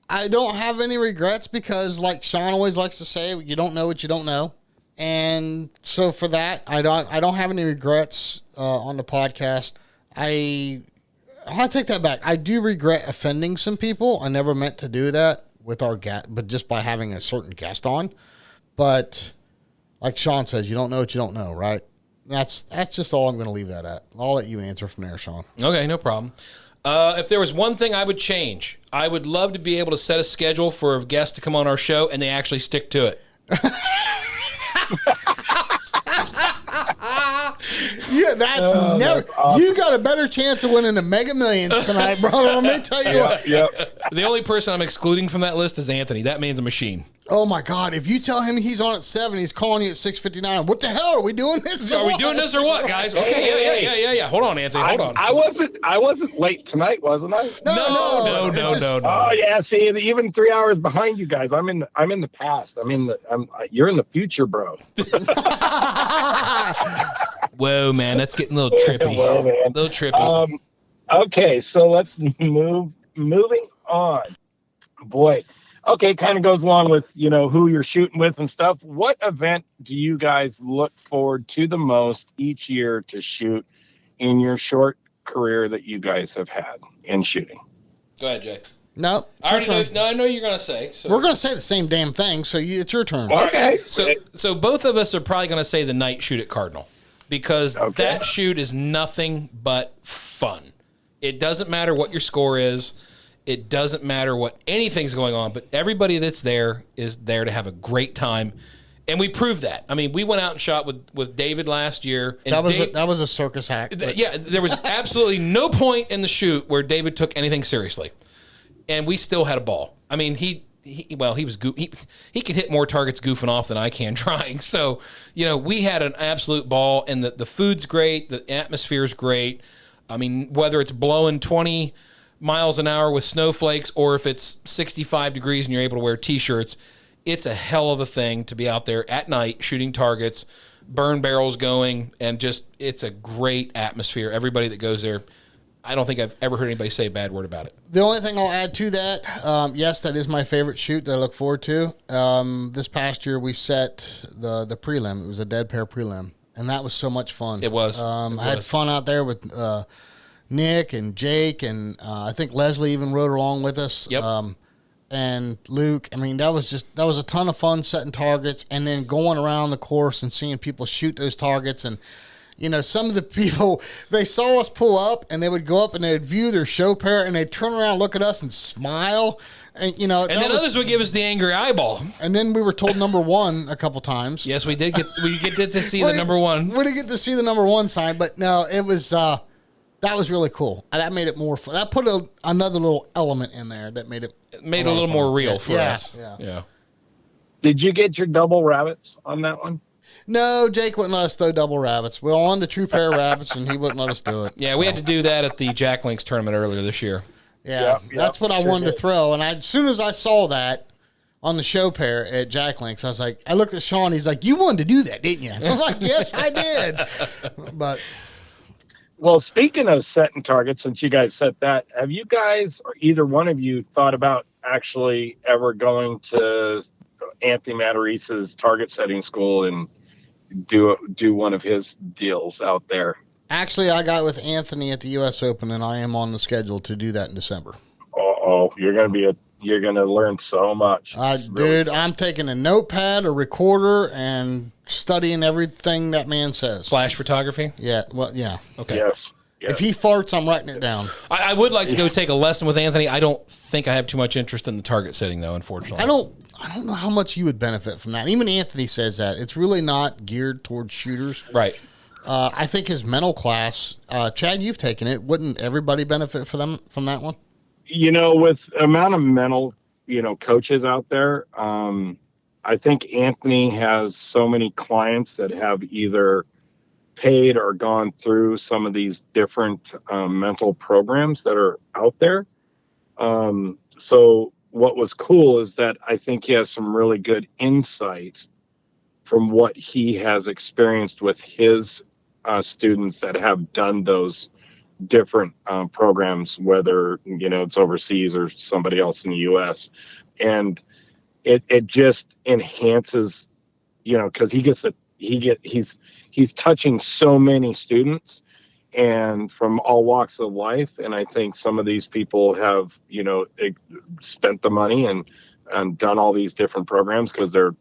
I don't have any regrets because, like Sean always likes to say, you don't know what you don't know. And so for that, I don't have any regrets on the podcast. I'll take that back. I do regret offending some people. I never meant to do that with our guest, but just by having a certain guest on. But like Sean says, you don't know what you don't know, right? That's just all I'm going to leave that at. I'll let you answer from there, Sean. Okay, no problem. If there was one thing I would change, I would love to be able to set a schedule for a guest to come on our show and they actually stick to it. Yeah, that's never. That's awesome. You got a better chance of winning the Mega Millions tonight, brother. Let me tell you what. Yep. The only person I'm excluding from that list is Anthony. That man's a machine. Oh my God! If you tell him he's on at 7, he's calling you at 6:59. What the hell are we doing this? Are we doing this or what, guys? Okay, yeah. Hold on, Anthony. Hold on. I wasn't late tonight, wasn't I? No. Oh yeah. See, even 3 hours behind you guys. I'm in the past. You're in the future, bro. Whoa, man, that's getting a little trippy. Whoa, man. A little trippy. Okay, so let's moving on. Boy. Okay, kind of goes along with, who you're shooting with and stuff. What event do you guys look forward to the most each year to shoot in your short career that you guys have had in shooting? Go ahead, Jay. No, I know you're going to say. So. We're going to say the same damn thing, so it's your turn. Okay. So both of us are probably going to say the night shoot at Cardinal because that shoot is nothing but fun. It doesn't matter what your score is. It doesn't matter what anything's going on, but everybody that's there is there to have a great time. And we proved that. I mean, we went out and shot with David last year. And that was a circus act. Yeah, there was absolutely no point in the shoot where David took anything seriously. And we still had a ball. I mean, he can hit more targets goofing off than I can trying. So, we had an absolute ball, and the food's great, the atmosphere's great. I mean, whether it's blowing 20 miles an hour with snowflakes or if it's 65 degrees and you're able to wear T-shirts, it's a hell of a thing to be out there at night shooting targets, burn barrels going, and just it's a great atmosphere. Everybody that goes there, I don't think I've ever heard anybody say a bad word about it. The only thing I'll add to that, yes, that is my favorite shoot that I look forward to. This past year we set the prelim. It was a dead pair prelim, and that was so much fun. It was. I had fun out there with Nick and Jake, and I think Leslie even rode along with us. Yep. And Luke. I mean, that was a ton of fun setting targets and then going around the course and seeing people shoot those targets. And, some of the people, they saw us pull up and they would go up and they'd view their show pair and they'd turn around, look at us and smile. And, and then others would give us the angry eyeball. And then we were told number one a couple times. Yes, we did get to see the number one. We didn't get to see the number one sign, but no, it was, that was really cool. That made it more fun. That put another little element in there that made it a little more real for us. Yeah. Did you get your double rabbits on that one? No, Jake wouldn't let us throw double rabbits. We were on the true pair of rabbits, and he wouldn't let us do it. Yeah, we had to do that at the Jack Links tournament earlier this year. Yeah, that's what I wanted to throw. And as soon as I saw that on the show pair at Jack Links. I was like, I looked at Sean. He's like, you wanted to do that, didn't you? I was like, yes, I did. But Well, speaking of setting targets, since you guys set that, have you guys or either one of you thought about actually ever going to Anthony Matarice's target setting school and do one of his deals out there? actually, I got with Anthony at the U.S. Open, and I am on the schedule to do that in December. You're gonna learn so much. Dude, I'm taking a notepad, a recorder, and studying everything that man says. Flash photography? Yeah, well, yeah. Okay. Yes. If he farts, I'm writing it down. I would like to go take a lesson with Anthony. I don't think I have too much interest in the target setting, though, unfortunately. I don't know how much you would benefit from that. Even Anthony says that. It's really not geared towards shooters. Right. I think his mental class, Chad, you've taken it. Wouldn't everybody benefit from that one? With the amount of mental, coaches out there, I think Anthony has so many clients that have either paid or gone through some of these different mental programs that are out there. So what was cool is that I think he has some really good insight from what he has experienced with his students that have done those different programs, whether it's overseas or somebody else in the U.S. And it just enhances, because he's touching so many students and from all walks of life. And I think some of these people have spent the money and done all these different programs because they're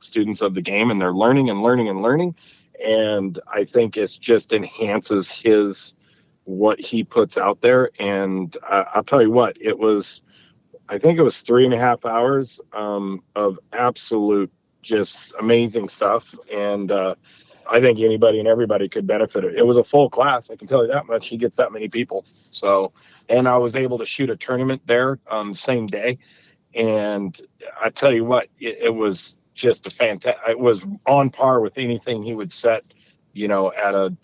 students of the game and they're learning and learning and learning. And I think it just enhances what he puts out there. And I'll tell you what, I think it was 3.5 hours of absolute just amazing stuff. And I think anybody and everybody could benefit. It was a full class, I can tell you that much. He gets that many people. So, and I was able to shoot a tournament there same day. And I tell you what, it was just a fantastic. It was on par with anything he would set, two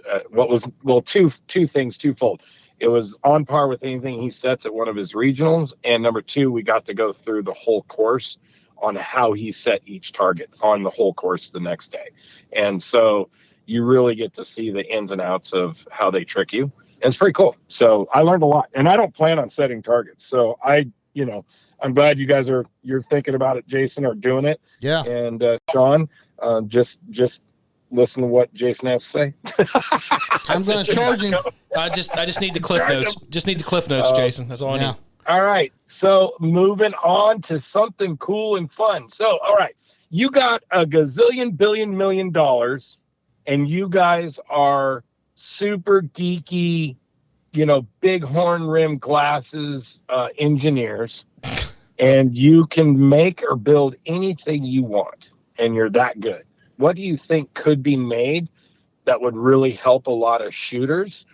things, twofold. It was on par with anything he sets at one of his regionals. And number two, we got to go through the whole course on how he set each target on the whole course the next day. And so you really get to see the ins and outs of how they trick you. And it's pretty cool. So I learned a lot, and I don't plan on setting targets. So I'm glad you guys you're thinking about it, Jason, or doing it. Yeah. And Sean, just listen to what Jason has to say. I'm going to charge him. I just need the cliff notes. Just need the cliff notes, Jason. That's all I need. All right. So moving on to something cool and fun. So, all right, you got a gazillion billion $1 million, and you guys are super geeky, big horn rim glasses engineers, and you can make or build anything you want, and you're that good. What do you think could be made that would really help a lot of shooters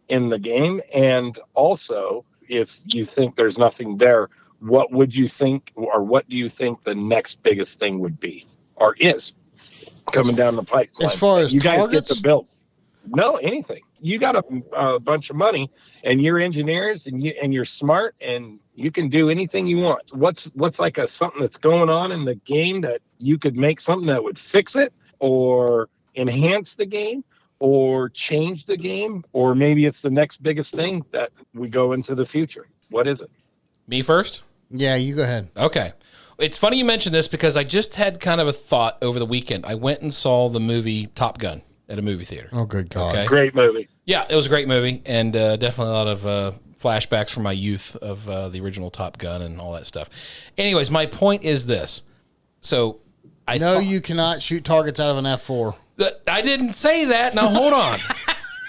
in the game? And also, if you think there's nothing there, what would you think, or what do you think the next biggest thing would be, or is coming down the pipeline? As far as you guys targets? get to build. No, anything. You got a bunch of money, and you're engineers, and you're smart, and you can do anything you want. What's like something that's going on in the game that you could make something that would fix it, or enhance the game, or change the game, or maybe it's the next biggest thing that we go into the future? What is it? Me first? Yeah, you go ahead. Okay. It's funny you mentioned this because I just had kind of a thought over the weekend. I went and saw the movie Top Gun at a movie theater. Oh, good God. Okay. Great movie. Yeah, it was a great movie, and definitely a lot of flashbacks from my youth of the original Top Gun and all that stuff. Anyways, my point is this. So you cannot shoot targets out of an F4. I didn't say that. Now, hold on.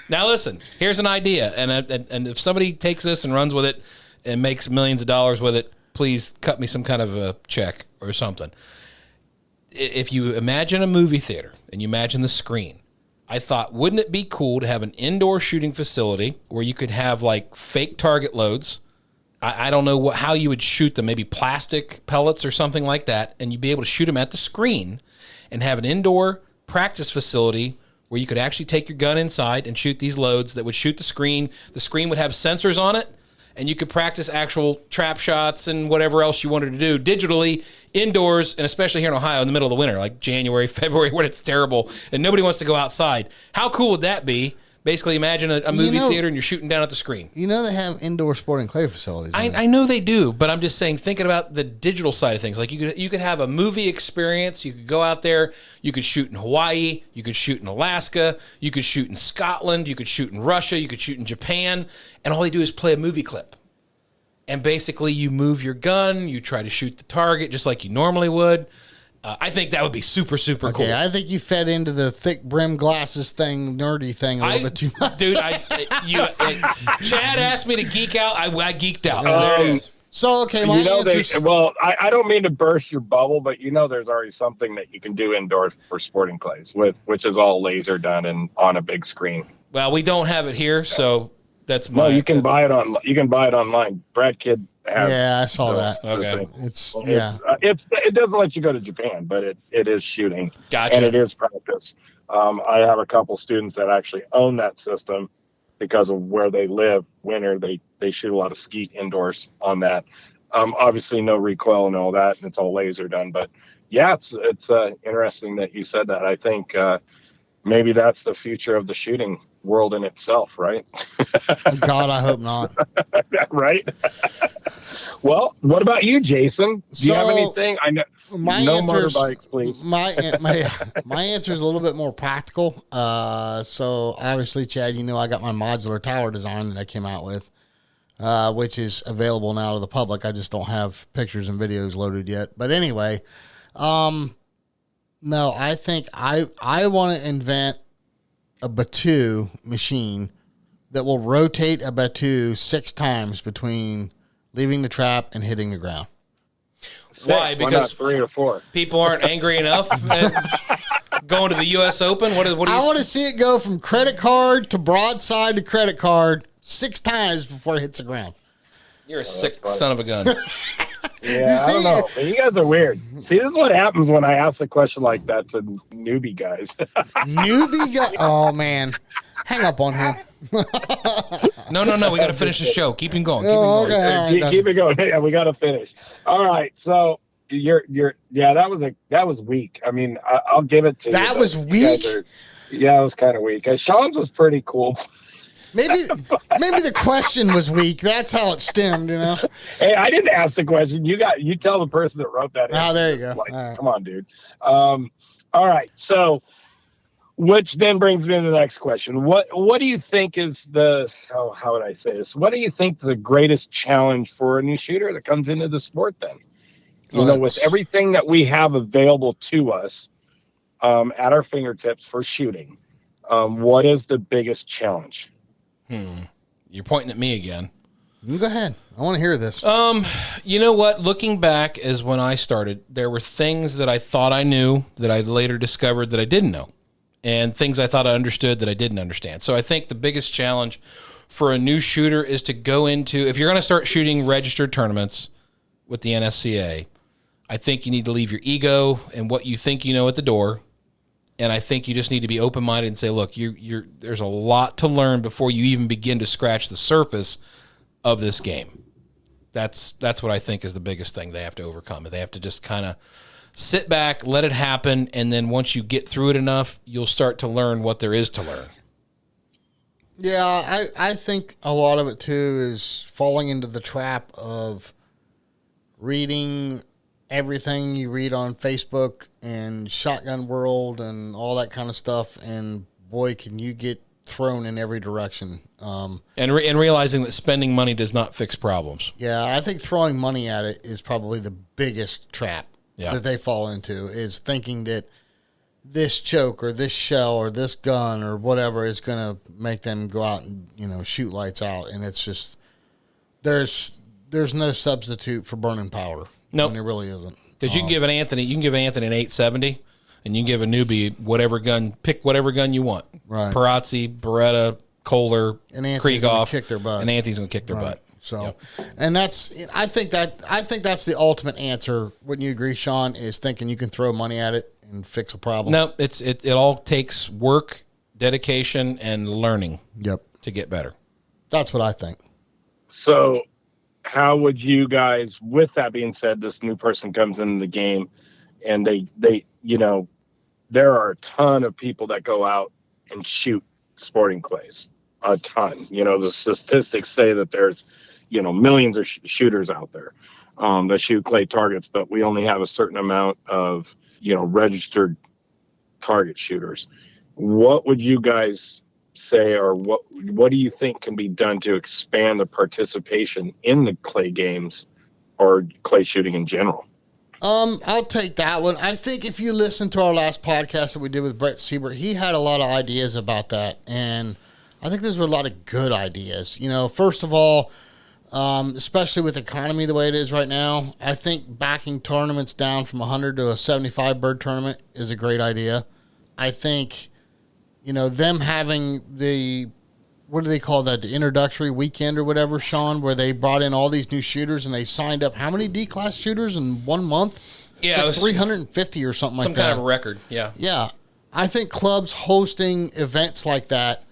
Now, listen. Here's an idea, and if somebody takes this and runs with it and makes millions of dollars with it, please cut me some kind of a check or something. If you imagine a movie theater and you imagine the screen, I thought, wouldn't it be cool to have an indoor shooting facility where you could have like fake target loads? I don't know how you would shoot them, maybe plastic pellets or something like that, and you'd be able to shoot them at the screen and have an indoor practice facility where you could actually take your gun inside and shoot these loads that would shoot the screen. The screen would have sensors on it, and you could practice actual trap shots and whatever else you wanted to do digitally indoors, and especially here in Ohio in the middle of the winter, like January, February, when it's terrible and nobody wants to go outside. How cool would that be? Basically, imagine a movie theater and you're shooting down at the screen. You know they have indoor sporting clay facilities. I know they do, but I'm just saying, thinking about the digital side of things. Like you could have a movie experience. You could go out there. You could shoot in Hawaii. You could shoot in Alaska. You could shoot in Scotland. You could shoot in Russia. You could shoot in Japan. And all they do is play a movie clip. And basically, you move your gun. You try to shoot the target just like you normally would. I think that would be super, super cool. I think you fed into the thick brim glasses thing, nerdy thing a little bit too much. Dude, Chad asked me to geek out. I geeked out. So there it is. So, okay, my answers... I don't mean to burst your bubble, but there's already something that you can do indoors for sporting clays, which is all laser done and on a big screen. Well, we don't have it here, so that's my... No, you can buy it on. You can buy it online. Brad Kidd has. Yeah, I saw that. Okay. It doesn't let you go to Japan, but it is shooting. Gotcha. And it is practice. I have a couple students that actually own that system because of where they live. Winter, they shoot a lot of skeet indoors on that. Obviously, no recoil and all that, and it's all laser done. But yeah, it's interesting that you said that. I think maybe that's the future of the shooting world in itself, right? God, I hope not. Right? Well, what about you, Jason? Do you have anything? I know. No motorbikes, please. My answer is a little bit more practical. So obviously, Chad, I got my modular tower design that I came out with, which is available now to the public. I just don't have pictures and videos loaded yet. But anyway, no, I think I want to invent a Batu machine that will rotate a Batu 6 times between leaving the trap and hitting the ground. Why? Because 3 or 4 people aren't angry enough at going to the U.S. Open. What do you? I want to see it go from credit card to broadside to credit card 6 times before it hits the ground. You're a sick son of a gun. Yeah, I don't know. But you guys are weird. See, this is what happens when I ask a question like that to newbie guys. Newbie guy? Oh, man. Hang up on him. No. We got to finish the show. Keep him going. Keep it going. Yeah, we got to finish. All right. So that was weak. I mean, I'll give it to you. That was weak? It was kind of weak. Sean's was pretty cool. Maybe the question was weak. That's how it stemmed, Hey, I didn't ask the question. You tell the person that wrote that. Oh, there you go. Right. Come on, dude. All right. So, which then brings me to the next question. What do you think is how would I say this? What do you think is the greatest challenge for a new shooter that comes into the sport then? With everything that we have available to us at our fingertips for shooting, what is the biggest challenge? You're pointing at me again. You go ahead. I want to hear this. You know what? Looking back as when I started, there were things that I thought I knew that I later discovered that I didn't know, and things I thought I understood that I didn't understand. So I think the biggest challenge for a new shooter is to go into, if you're going to start shooting registered tournaments with the NSCA, I think you need to leave your ego and what you think you know at the door. And I think you just need to be open-minded and say, look, there's a lot to learn before you even begin to scratch the surface of this game. That's what I think is the biggest thing they have to overcome. They have to just kind of sit back, let it happen, and then once you get through it enough, you'll start to learn what there is to learn. Yeah, I think a lot of it, too, is falling into the trap of reading everything you read on Facebook and Shotgun World and all that kind of stuff, and boy, can you get thrown in every direction. And realizing that spending money does not fix problems. Yeah, I think throwing money at it is probably the biggest trap that they fall into, is thinking that this choke or this shell or this gun or whatever is going to make them go out and shoot lights out, and it's just there's no substitute for burning powder. No, nope. It really isn't. Because you can give Anthony an 870, and you can give a newbie pick whatever gun you want. Right. Perazzi, Beretta, Kolar, Krieghoff, kick their butt. And Anthony's going to kick their butt. So, and I think that's the ultimate answer. Wouldn't you agree, Sean? Is thinking you can throw money at it and fix a problem. No, it all takes work, dedication, and learning. Yep. To get better. That's what I think. So how would you guys, with that being said, this new person comes into the game and they there are a ton of people that go out and shoot sporting clays, a ton. The statistics say that there's, millions of shooters out there that shoot clay targets, but we only have a certain amount of, registered target shooters. What would you guys say, or what do you think can be done to expand the participation in the clay games or clay shooting in general? I'll take that one. I think if you listen to our last podcast that we did with Brett Siebert, he had a lot of ideas about that, and I think those were a lot of good ideas. First of all, especially with the economy the way it is right now, I think backing tournaments down from 100 to a 75 bird tournament is a great idea. I think, them having what do they call that? The introductory weekend or whatever, Sean, where they brought in all these new shooters and they signed up how many D-class shooters in 1 month? Yeah, it was 350 or something like that. Some kind of a record, yeah. Yeah. I think clubs hosting events like that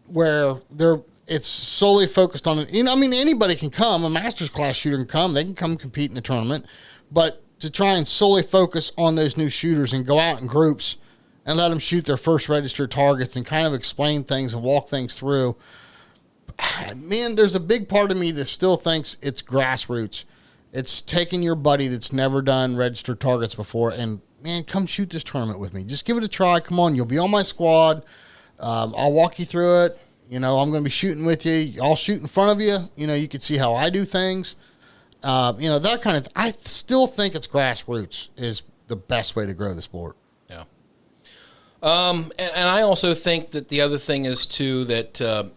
where it's solely focused on it. Anybody can come. A master's class shooter can come. They can come compete in the tournament. But to try and solely focus on those new shooters and go out in groups and let them shoot their first registered targets and kind of explain things and walk things through. Man, there's a big part of me that still thinks it's grassroots. It's taking your buddy that's never done registered targets before and, man, come shoot this tournament with me. Just give it a try. Come on, you'll be on my squad. I'll walk you through it. I'm going to be shooting with you. I'll shoot in front of you. You can see how I do things. That kind of I still think it's grassroots is the best way to grow the sport. Yeah. And I also think that the other thing is, too, that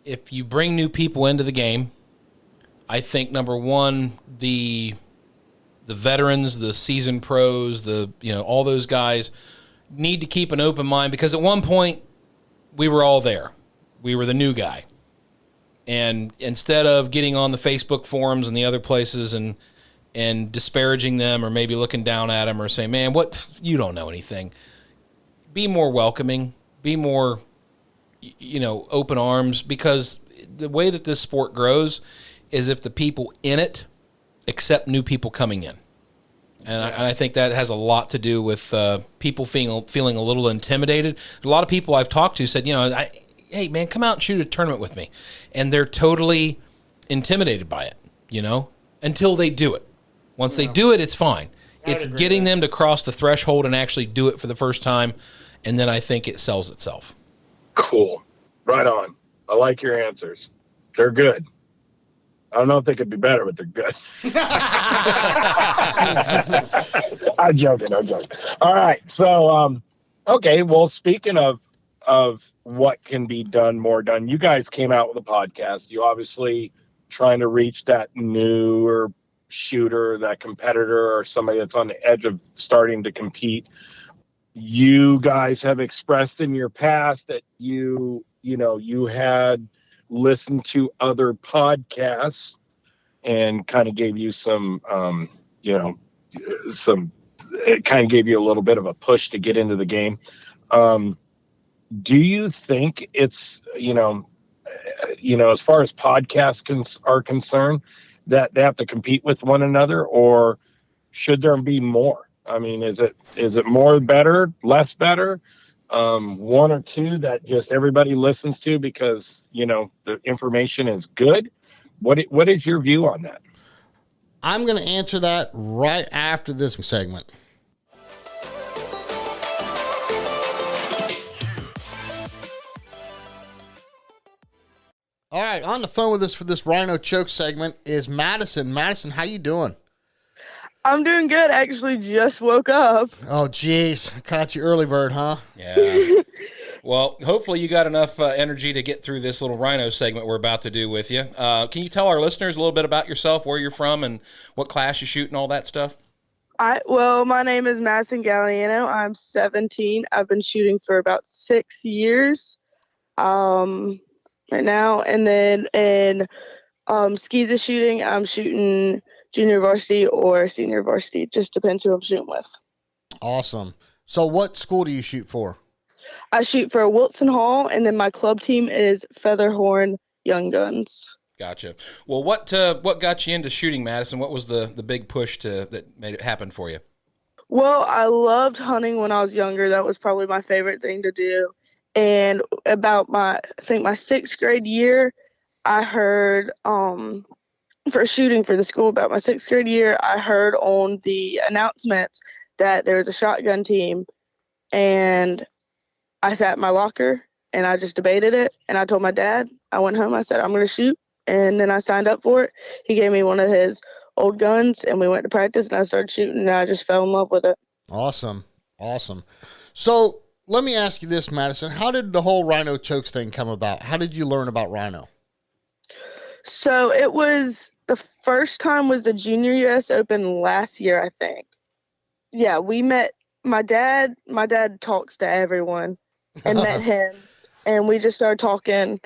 if you bring new people into the game, I think, number one, the veterans, the seasoned pros, all those guys need to keep an open mind because at one point we were all there. We were the new guy. And instead of getting on the Facebook forums and the other places and disparaging them or maybe looking down at them or saying, man, what, you don't know anything. Be more welcoming, be more, open arms, because the way that this sport grows is if the people in it accept new people coming in. And I think that has a lot to do with people feeling a little intimidated. A lot of people I've talked to said, hey, man, come out and shoot a tournament with me. And they're totally intimidated by it, until they do it. Once they do it, it's fine. It's getting them to cross the threshold and actually do it for the first time, and then I think it sells itself. Cool. Right on. I like your answers. They're good. I don't know if they could be better, but they're good. I'm joking. All right. So, okay. Well, speaking of what can be done, more done, you guys came out with a podcast. You obviously trying to reach that newer shooter, that competitor, or somebody that's on the edge of starting to compete. You guys have expressed in your past that you had listened to other podcasts and kind of gave you it kind of gave you a little bit of a push to get into the game. Do you think it's, as far as podcasts are concerned, that they have to compete with one another, or should there be more? I mean, is it more better, less better? One or two that just everybody listens to because, the information is good? What is your view on that? I'm going to answer that right after this segment. All right, on the phone with us for this Rhino Chokes segment is Maddison. Maddison, how you doing? I'm doing good. Actually, just woke up. Oh, geez. Caught you early bird, huh? Yeah. Well, hopefully you got enough energy to get through this little Rhino segment we're about to do with you. Can you tell our listeners a little bit about yourself, where you're from, and what class you shoot and all that stuff? Well, my name is Maddison Galindo. I'm 17. I've been shooting for about 6 years right now. And then in skeezer shooting, I'm shooting junior varsity or senior varsity. Just depends who I'm shooting with. Awesome. So what school do you shoot for? I shoot for Wilson Hall, and then my club team is Featherhorn Young Guns. Gotcha. Well, what got you into shooting, Madison? What was the big push that made it happen for you? Well, I loved hunting when I was younger. That was probably my favorite thing to do. And about I think my 6th grade year, I heard for shooting for the school about my 6th grade year, I heard on the announcements that there was a shotgun team, and I sat in my locker and I just debated it. And I told my dad, I went home, I said, I'm going to shoot. And then I signed up for it. He gave me one of his old guns and we went to practice and I started shooting and I just fell in love with it. Awesome. So let me ask you this, Madison. How did the whole Rhino Chokes thing come about? How did you learn about Rhino? So the first time was the Junior US Open last year, I think. Yeah, we met my dad talks to everyone and met him and we just started talking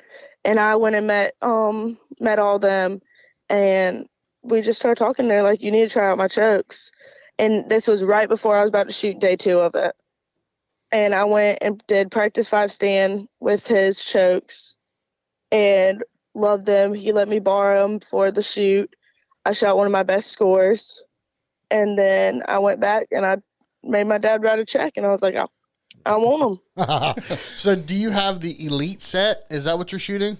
and I went and met all them and we just started talking. They're like, you need to try out my chokes. And this was right before I was about to shoot day 2 of it. And I went and did practice 5 stand with his chokes and loved them. He let me borrow them for the shoot. I shot one of my best scores. And then I went back and I made my dad write a check and I was like, I want them. So do you have the elite set? Is that what you're shooting?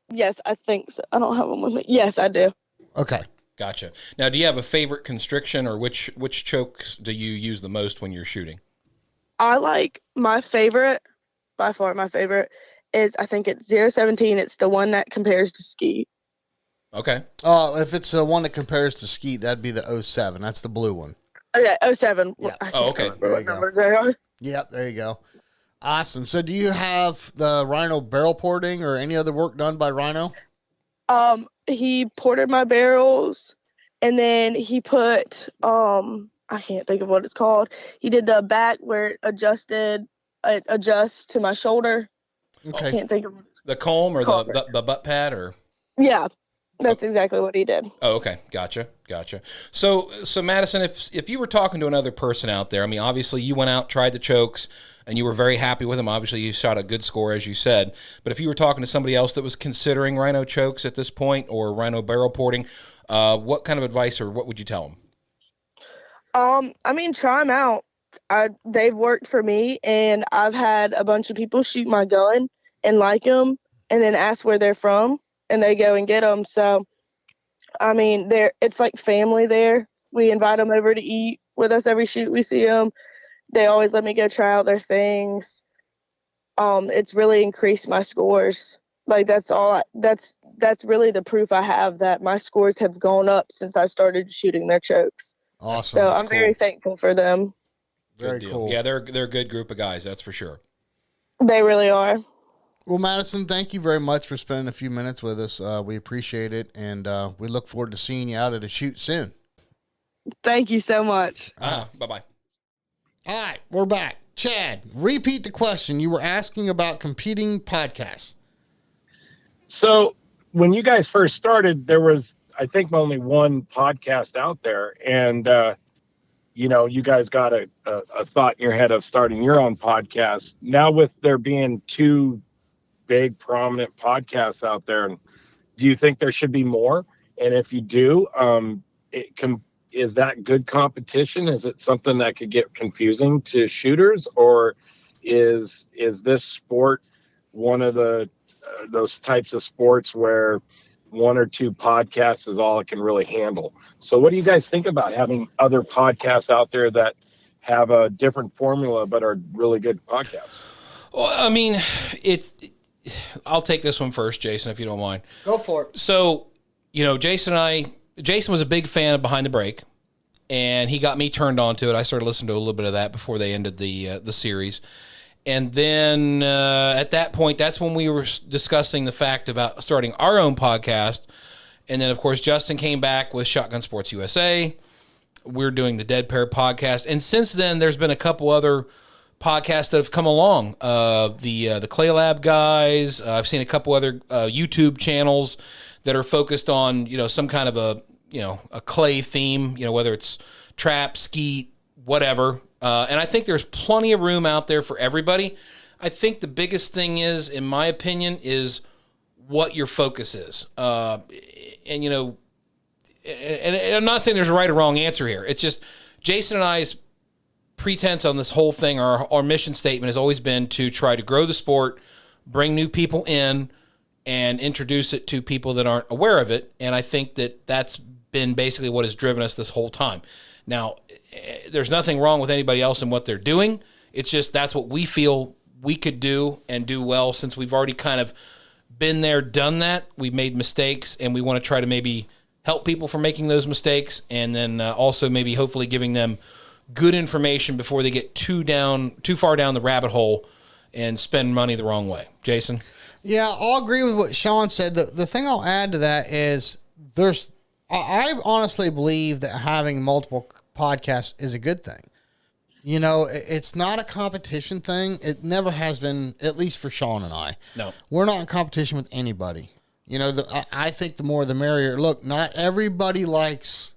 Yes, I think so. I don't have them with me. Yes, I do. Okay. Gotcha. Now, do you have a favorite constriction or which chokes do you use the most when you're shooting? I like my favorite, by far my favorite, is I think it's 017. It's the one that compares to skeet. Okay. If it's the one that compares to skeet, that'd be the 07. That's the blue one. Okay, 07. Yeah. Oh, okay. What numbers they are. Yep, there you go. Awesome. So do you have the Rhino barrel porting or any other work done by Rhino? He ported my barrels and then he put, I can't think of what it's called. He did the back where it adjusts to my shoulder. Okay. I can't think of what it's The comb or called. the butt pad or? Yeah, that's exactly what he did. Oh, okay. Gotcha. So Madison, if you were talking to another person out there, I mean, obviously you went out, tried the chokes, and you were very happy with them. Obviously, you shot a good score, as you said. But if you were talking to somebody else that was considering Rhino chokes at this point or Rhino barrel porting, what kind of advice or what would you tell them? I mean, try them out. They've worked for me, and I've had a bunch of people shoot my gun and like them, and then ask where they're from, and they go and get them. So, I mean, it's like family there. We invite them over to eat with us every shoot we see them. They always let me go try out their things. It's really increased my scores. Like that's really the proof I have that my scores have gone up since I started shooting their chokes. Awesome. So That's I'm very thankful for them. Very Good deal. cool. Yeah, they're a good group of guys, that's for sure. They really are. Well, Madison, thank you very much for spending a few minutes with us. We appreciate it, and we look forward to seeing you out at a shoot soon. Thank you so much. Bye-bye. All right, we're back. Chad, repeat the question. You were asking about competing podcasts. So when you guys first started, there was, I think, only one podcast out there. And, you guys got a thought in your head of starting your own podcast. Now with there being 2 big prominent podcasts out there, do you think there should be more? And if you do, is that good competition? Is it something that could get confusing to shooters, or is this sport one of those types of sports where 1 or 2 podcasts is all it can really handle? So what do you guys think about having other podcasts out there that have a different formula but are really good podcasts? Well, I mean, I'll take this one first, Jason, if you don't mind. Go for it. So, Jason was a big fan of Behind the Break, and he got me turned on to it. I started listening to a little bit of that before they ended the series. And then at that point, that's when we were discussing the fact about starting our own podcast. And then, of course, Justin came back with Shotgun Sports USA. We're doing the Dead Pair podcast. And since then, there's been a couple other podcasts that have come along. The Clay Lab guys. I've seen a couple other YouTube channels that are focused on, some kind of a clay theme, whether it's trap, skeet, whatever. And I think there's plenty of room out there for everybody. I think the biggest thing is, in my opinion, is what your focus is. And, you know, and I'm not saying there's a right or wrong answer here. It's just Jason and I's pretense on this whole thing, our mission statement has always been to try to grow the sport, bring new people in, and introduce it to people that aren't aware of it. And I think that that's been basically what has driven us this whole time. Now, there's nothing wrong with anybody else and what they're doing. It's just that's what we feel we could do and do well, since we've already kind of been there, done that. We've made mistakes, and we want to try to maybe help people from making those mistakes, and then also maybe hopefully giving them good information before they get too far down the rabbit hole and spend money the wrong way. Jason? Yeah, I'll agree with what Sean said. The thing I'll add to that is I honestly believe that having multiple podcasts is a good thing. You know, it's not a competition thing. It never has been, at least for Sean and I. No. We're not in competition with anybody. You know, I think the more the merrier. Look, not everybody likes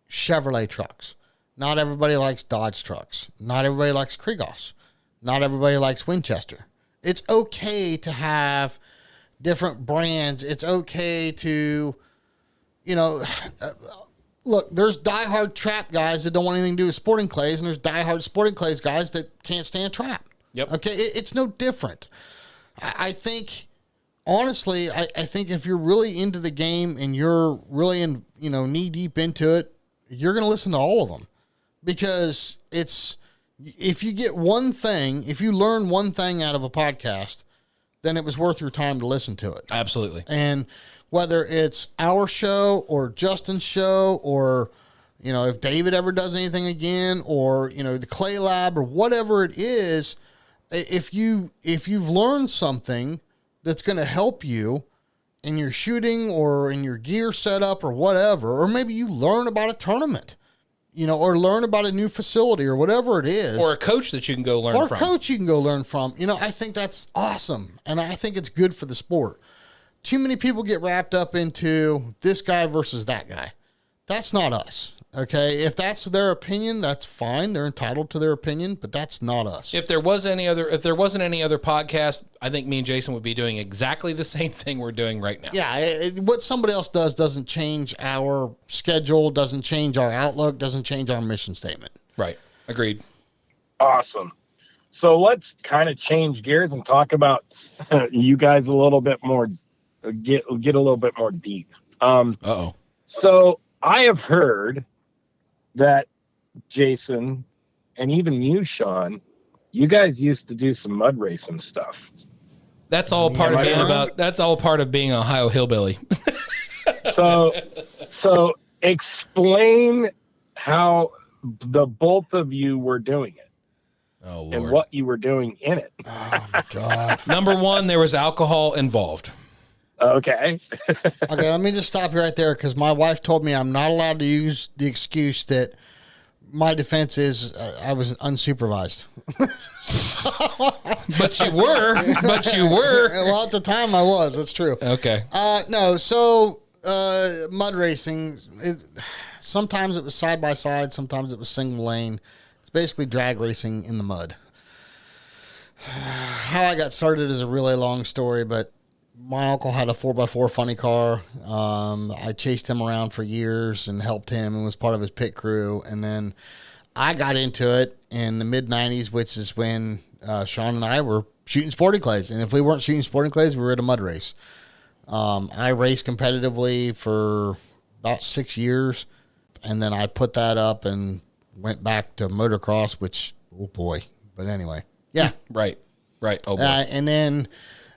Chevrolet trucks. Not everybody likes Dodge trucks. Not everybody likes Krieghoffs. Not everybody likes Winchester. It's okay to have different brands. It's okay to, you know, look, there's diehard trap guys that don't want anything to do with sporting clays, and there's diehard sporting clays guys that can't stand trap. Yep. Okay, it's no different. I think, honestly, I think if you're really into the game and you're really knee deep into it, you're going to listen to all of them, because if you get one thing, if you learn one thing out of a podcast, then it was worth your time to listen to it. Absolutely. And whether it's our show or Justin's show, or, you know, if David ever does anything again, or, you know, the Clay Lab or whatever it is, if you've learned something that's going to help you in your shooting or in your gear setup or whatever, or maybe you learn about a tournament, you know, or learn about a new facility or whatever it is. Or a coach that you can go learn from. Or a coach you can go learn from. You know, I think that's awesome. And I think it's good for the sport. Too many people get wrapped up into this guy versus that guy. That's not us. Okay. If that's their opinion, that's fine. They're entitled to their opinion, but that's not us. If there wasn't any other podcast, I think me and Jason would be doing exactly the same thing we're doing right now. Yeah. What somebody else does doesn't change our schedule, doesn't change our outlook, doesn't change our mission statement. Right. Agreed. Awesome. So let's kind of change gears and talk about you guys a little bit more, get a little bit more deep. So I have heard that Jason, and even you, Sean, you guys used to do some mud racing stuff. That's all part of being an Ohio hillbilly. So explain how the both of you were doing it. Oh, Lord. And what you were doing in it. Oh, my God. Number one, there was alcohol involved. Okay. Okay, let me just stop you right there, because my wife told me I'm not allowed to use the excuse that my defense is I was unsupervised. But you were. Well, at the time I was. That's true. Okay. No, so mud racing, sometimes it was side by side, sometimes it was single lane. It's basically drag racing in the mud. How I got started is a really long story, but my uncle had a 4x4 funny car. I chased him around for years and helped him and was part of his pit crew. And then I got into it in the mid-'90s, which is when Sean and I were shooting sporting clays. And if we weren't shooting sporting clays, we were at a mud race. I raced competitively for about 6 years, and then I put that up and went back to motocross, which, oh boy. But anyway, yeah. Right. Oh, boy. And then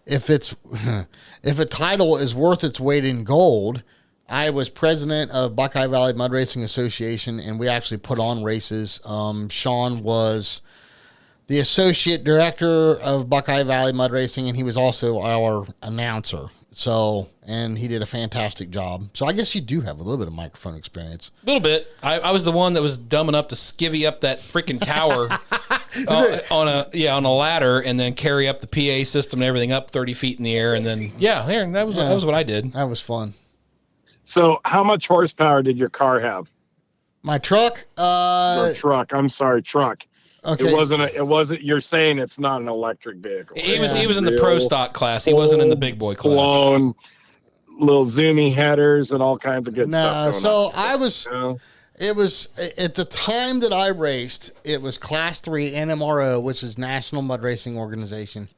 if a title is worth its weight in gold, I was president of Buckeye Valley Mud Racing Association, and we actually put on races. Sean was the associate director of Buckeye Valley Mud Racing, and he was also our announcer. So, and he did a fantastic job. So I guess you do have a little bit of microphone experience. A little bit. I was the one that was dumb enough to skivvy up that freaking tower on a ladder, and then carry up the PA system and everything up 30 feet in the air, and then that was what I did. That was fun. So how much horsepower did your car have? My truck? Or truck. I'm sorry, truck. Okay. It wasn't. You're saying it's not an electric vehicle. He was in the pro stock class. He wasn't in the big boy class. Blown, little zoomy headers and all kinds of good stuff. It was at the time that I raced. It was Class 3 NMRO, which is National Mud Racing Organization.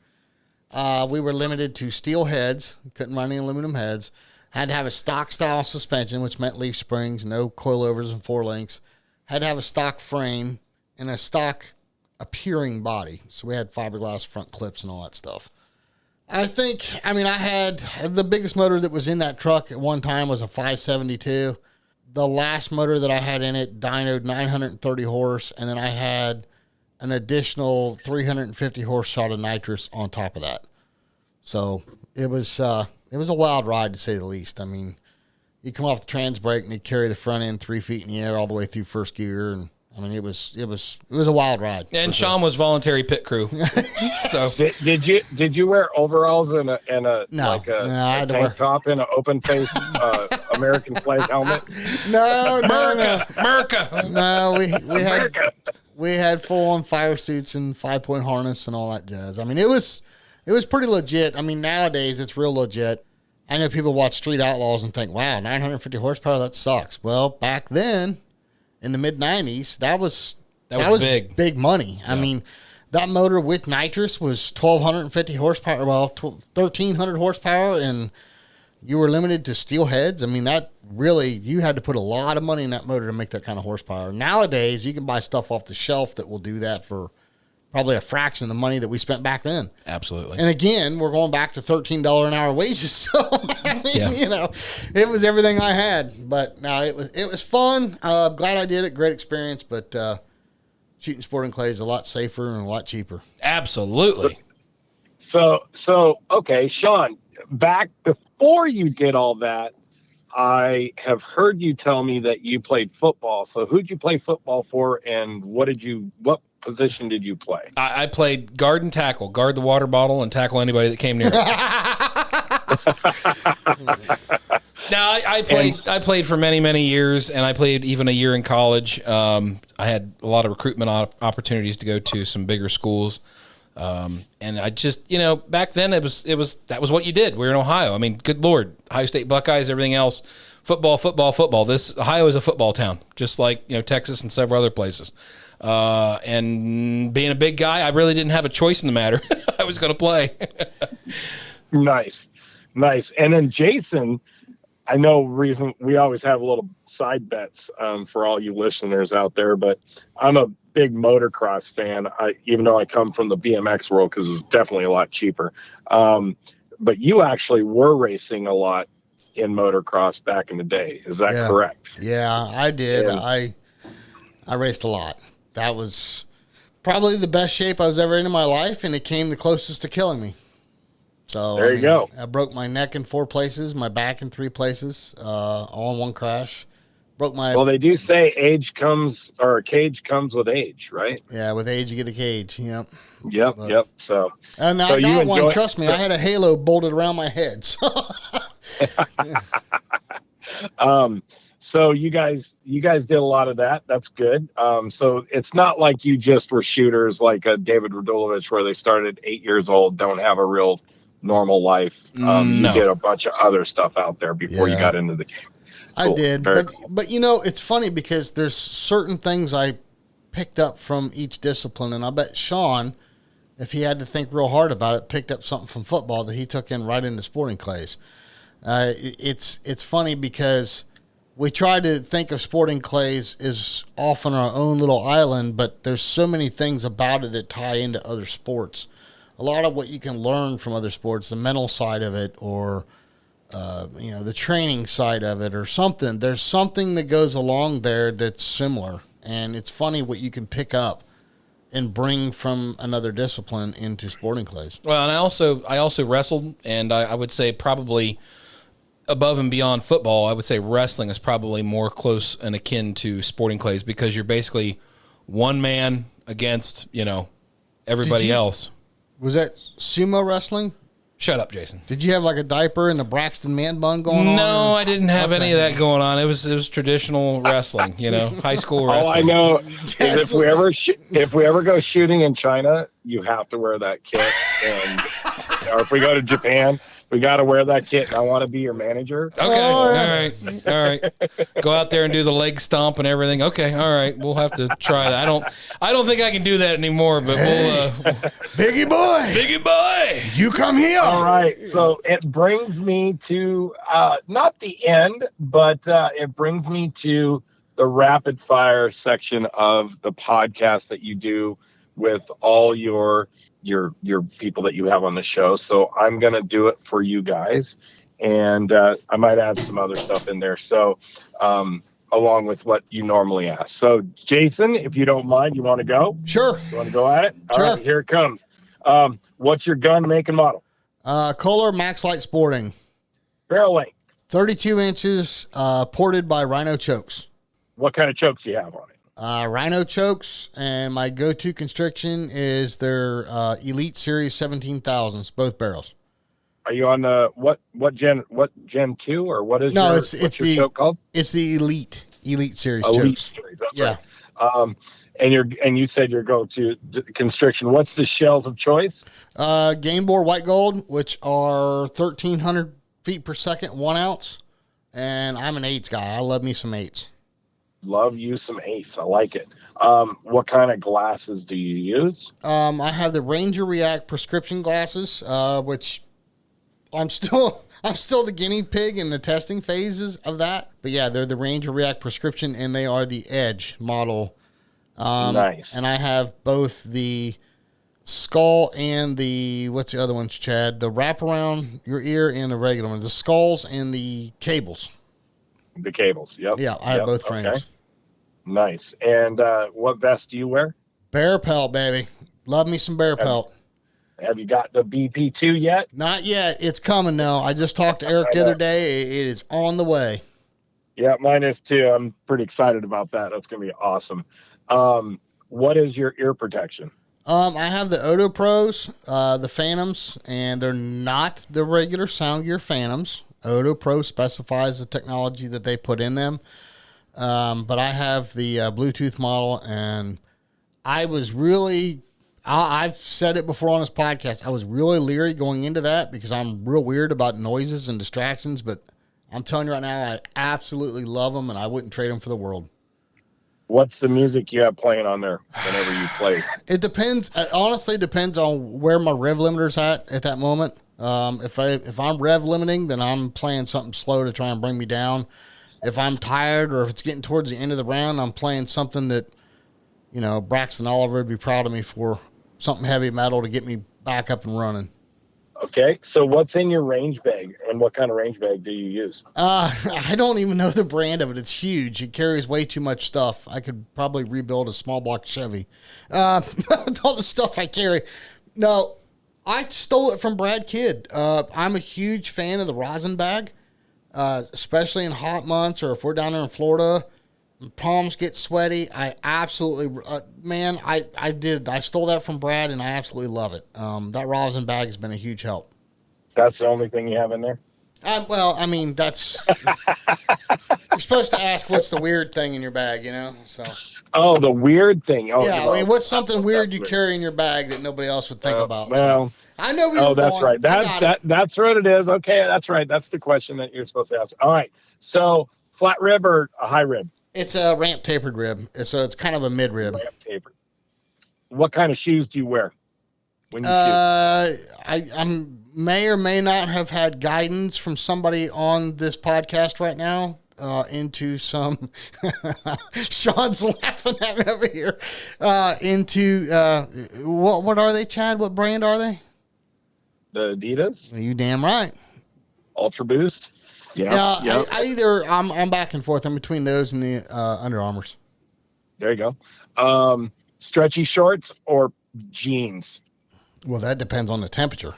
We were limited to steel heads. Couldn't run any aluminum heads. Had to have a stock style suspension, which meant leaf springs, no coilovers and 4 links. Had to have a stock frame and a stock appearing body. So we had fiberglass front clips and all that stuff. I had the biggest motor that was in that truck at one time was a 572. The last motor that I had in it dynoed 930 horse, and then I had an additional 350 horse shot of nitrous on top of that. So it was a wild ride, to say the least. I mean, you come off the trans brake and you carry the front end 3 feet in the air all the way through first gear, and I mean, it was a wild ride. And Sean was voluntary pit crew. So did you wear overalls and a tank top and an open face American flag helmet? No, America. No, we had full on fire suits and 5-point harness and all that jazz. I mean, it was pretty legit. I mean, nowadays it's real legit. I know people watch Street Outlaws and think, wow, 950 horsepower, that sucks. Well, back then, in the mid-90s, that was big money. Yeah. I mean, that motor with nitrous was 1,250 horsepower, 1,300 horsepower, and you were limited to steel heads. I mean, that really, you had to put a lot of money in that motor to make that kind of horsepower. Nowadays, you can buy stuff off the shelf that will do that for probably a fraction of the money that we spent back then. Absolutely. And again, we're going back to $13 an hour wages. So, I mean, it was everything I had. But no, it was fun. Glad I did it. Great experience. But shooting sporting clay is a lot safer and a lot cheaper. Absolutely. So okay, Sean, back before you did all that, I have heard you tell me that you played football. So who'd you play football for, and what position did you play? I played guard and tackle, guard the water bottle and tackle anybody that came near. Now I played for many, many years, and I played even a year in college. I had a lot of recruitment opportunities to go to some bigger schools. And I just, back then that was what you did. We were in Ohio. I mean, good Lord, Ohio State Buckeyes, everything else, football. Ohio is a football town, just like, Texas and several other places. And being a big guy, I really didn't have a choice in the matter. I was going to play. Nice. And then Jason, I know we always have little side bets for all you listeners out there, but I'm a big motocross fan. Even though I come from the BMX world, because it was definitely a lot cheaper. But you actually were racing a lot in motocross back in the day. Is that correct? Yeah, I did. And I raced a lot. That was probably the best shape I was ever in my life, and it came the closest to killing me. So there you go. I broke my neck in 4 places, my back in 3 places, all in one crash. Well, they do say a cage comes with age, right? Yeah, with age you get a cage. Yep. So and I got one. Trust me, I had a halo bolted around my head. So. So you guys did a lot of that. That's good. So it's not like you just were shooters like David Radulovich, where they started 8 years old, don't have a real normal life. No. You did a bunch of other stuff out there before you got into the game. Cool. I did, cool. but it's funny because there's certain things I picked up from each discipline, and I bet Sean, if he had to think real hard about it, picked up something from football that he took in right into sporting clays. It's funny because we try to think of sporting clays as off on our own little island, but there's so many things about it that tie into other sports. A lot of what you can learn from other sports, the mental side of it, or the training side of it or something. There's something that goes along there that's similar. And it's funny what you can pick up and bring from another discipline into sporting clays. Well, and I also wrestled, and I would say probably above and beyond football, I would say wrestling is probably more close and akin to sporting clays, because you're basically one man against, everybody else. Was that sumo wrestling? Shut up, Jason. Did you have like a diaper and a Braxton man bun going on? No, I didn't have any of that going on. It was traditional wrestling, high school wrestling. All I know is if we ever go shooting in China, you have to wear that kit, or if we go to Japan, we got to wear that kit. And I want to be your manager. Okay, all right. Go out there and do the leg stomp and everything. Okay, all right. We'll have to try that. I don't think I can do that anymore. But we'll. Biggie boy, you come here. All right. So it brings me to not the end, but it brings me to the rapid fire section of the podcast that you do with all your people that you have on the show. So I'm going to do it for you guys. And I might add some other stuff in there. So along with what you normally ask. So Jason, if you don't mind, you want to go? Sure. You want to go at it? Sure. All right, here it comes. What's your gun, make, and model? Kolar Max Light Sporting. Barrel length. 32 inches, ported by Rhino Chokes. What kind of chokes do you have on it? Rhino Chokes, and my go-to constriction is their Elite Series 17,000s, both barrels. Are you on what gen 2 or what is it's your the choke called? It's the Elite Series Elite chokes. Series. That's Yeah. right. And you said your go-to constriction. What's the shells of choice? Game Bore White Gold, which are 1,300 feet per second, 1 ounce, and I'm an 8s guy. I love me some 8s. Love you some 8s. I like it. What kind of glasses do you use? I have the Ranger React prescription glasses, which I'm still the guinea pig in the testing phases of that. But yeah, they're the Ranger React prescription, and they are the Edge model. Nice. And I have both the skull and the, what's the other ones, Chad? The wrap around your ear and the regular ones. The skulls and the cables. The cables. Yep. Yeah, I have both frames. Okay. Nice. And what vest do you wear? Bear pelt, baby. Love me some bear pelt. Have you got the BP2 yet? Not yet. It's coming now. I just talked to Eric the other day. It is on the way. Yeah, mine is too. I'm pretty excited about that. That's going to be awesome. What is your ear protection? I have the Odo Pros, the Phantoms, and they're not the regular Sound Gear Phantoms. Odo Pro specifies the technology that they put in them. But I have the Bluetooth model, and I was really, I've said it before on this podcast, I was really leery going into that because I'm real weird about noises and distractions, but I'm telling you right now, I absolutely love them, and I wouldn't trade them for the world. What's the music you have playing on there whenever you play? It depends. It honestly depends on where my rev limiter's at that moment. If I'm rev limiting, then I'm playing something slow to try and bring me down. If I'm tired or if it's getting towards the end of the round, I'm playing something that, Braxton Oliver would be proud of me for, something heavy metal to get me back up and running. Okay, so what's in your range bag, and what kind of range bag do you use? I don't even know the brand of it. It's huge. It carries way too much stuff. I could probably rebuild a small block Chevy. All the stuff I carry. No, I stole it from Brad Kidd. I'm a huge fan of the rosin bag, especially in hot months or if we're down there in Florida. Palms get sweaty. I absolutely, I stole that from Brad, and I absolutely love it. That rosin bag has been a huge help. That's the only thing you have in there? That's, you're supposed to ask what's the weird thing in your bag, so. Oh, the weird thing. Oh, yeah, what's something weird you carry in your bag that nobody else would think about? Well, I know we were going. That's right. That's what it is. Okay, that's right. That's the question that you're supposed to ask. All right, so flat rib or a high rib? It's a ramp tapered rib, so it's kind of a mid rib. Ramp tapered. What kind of shoes do you wear when you shoot? I may or may not have had guidance from somebody on this podcast right now into some. Sean's laughing at me over here. Into what are they, Chad? What brand are they? The Adidas. You damn right. Ultra Boost. Yeah. I'm back and forth. I'm between those and the Under Armours. There you go. Stretchy shorts or jeans? Well, that depends on the temperature.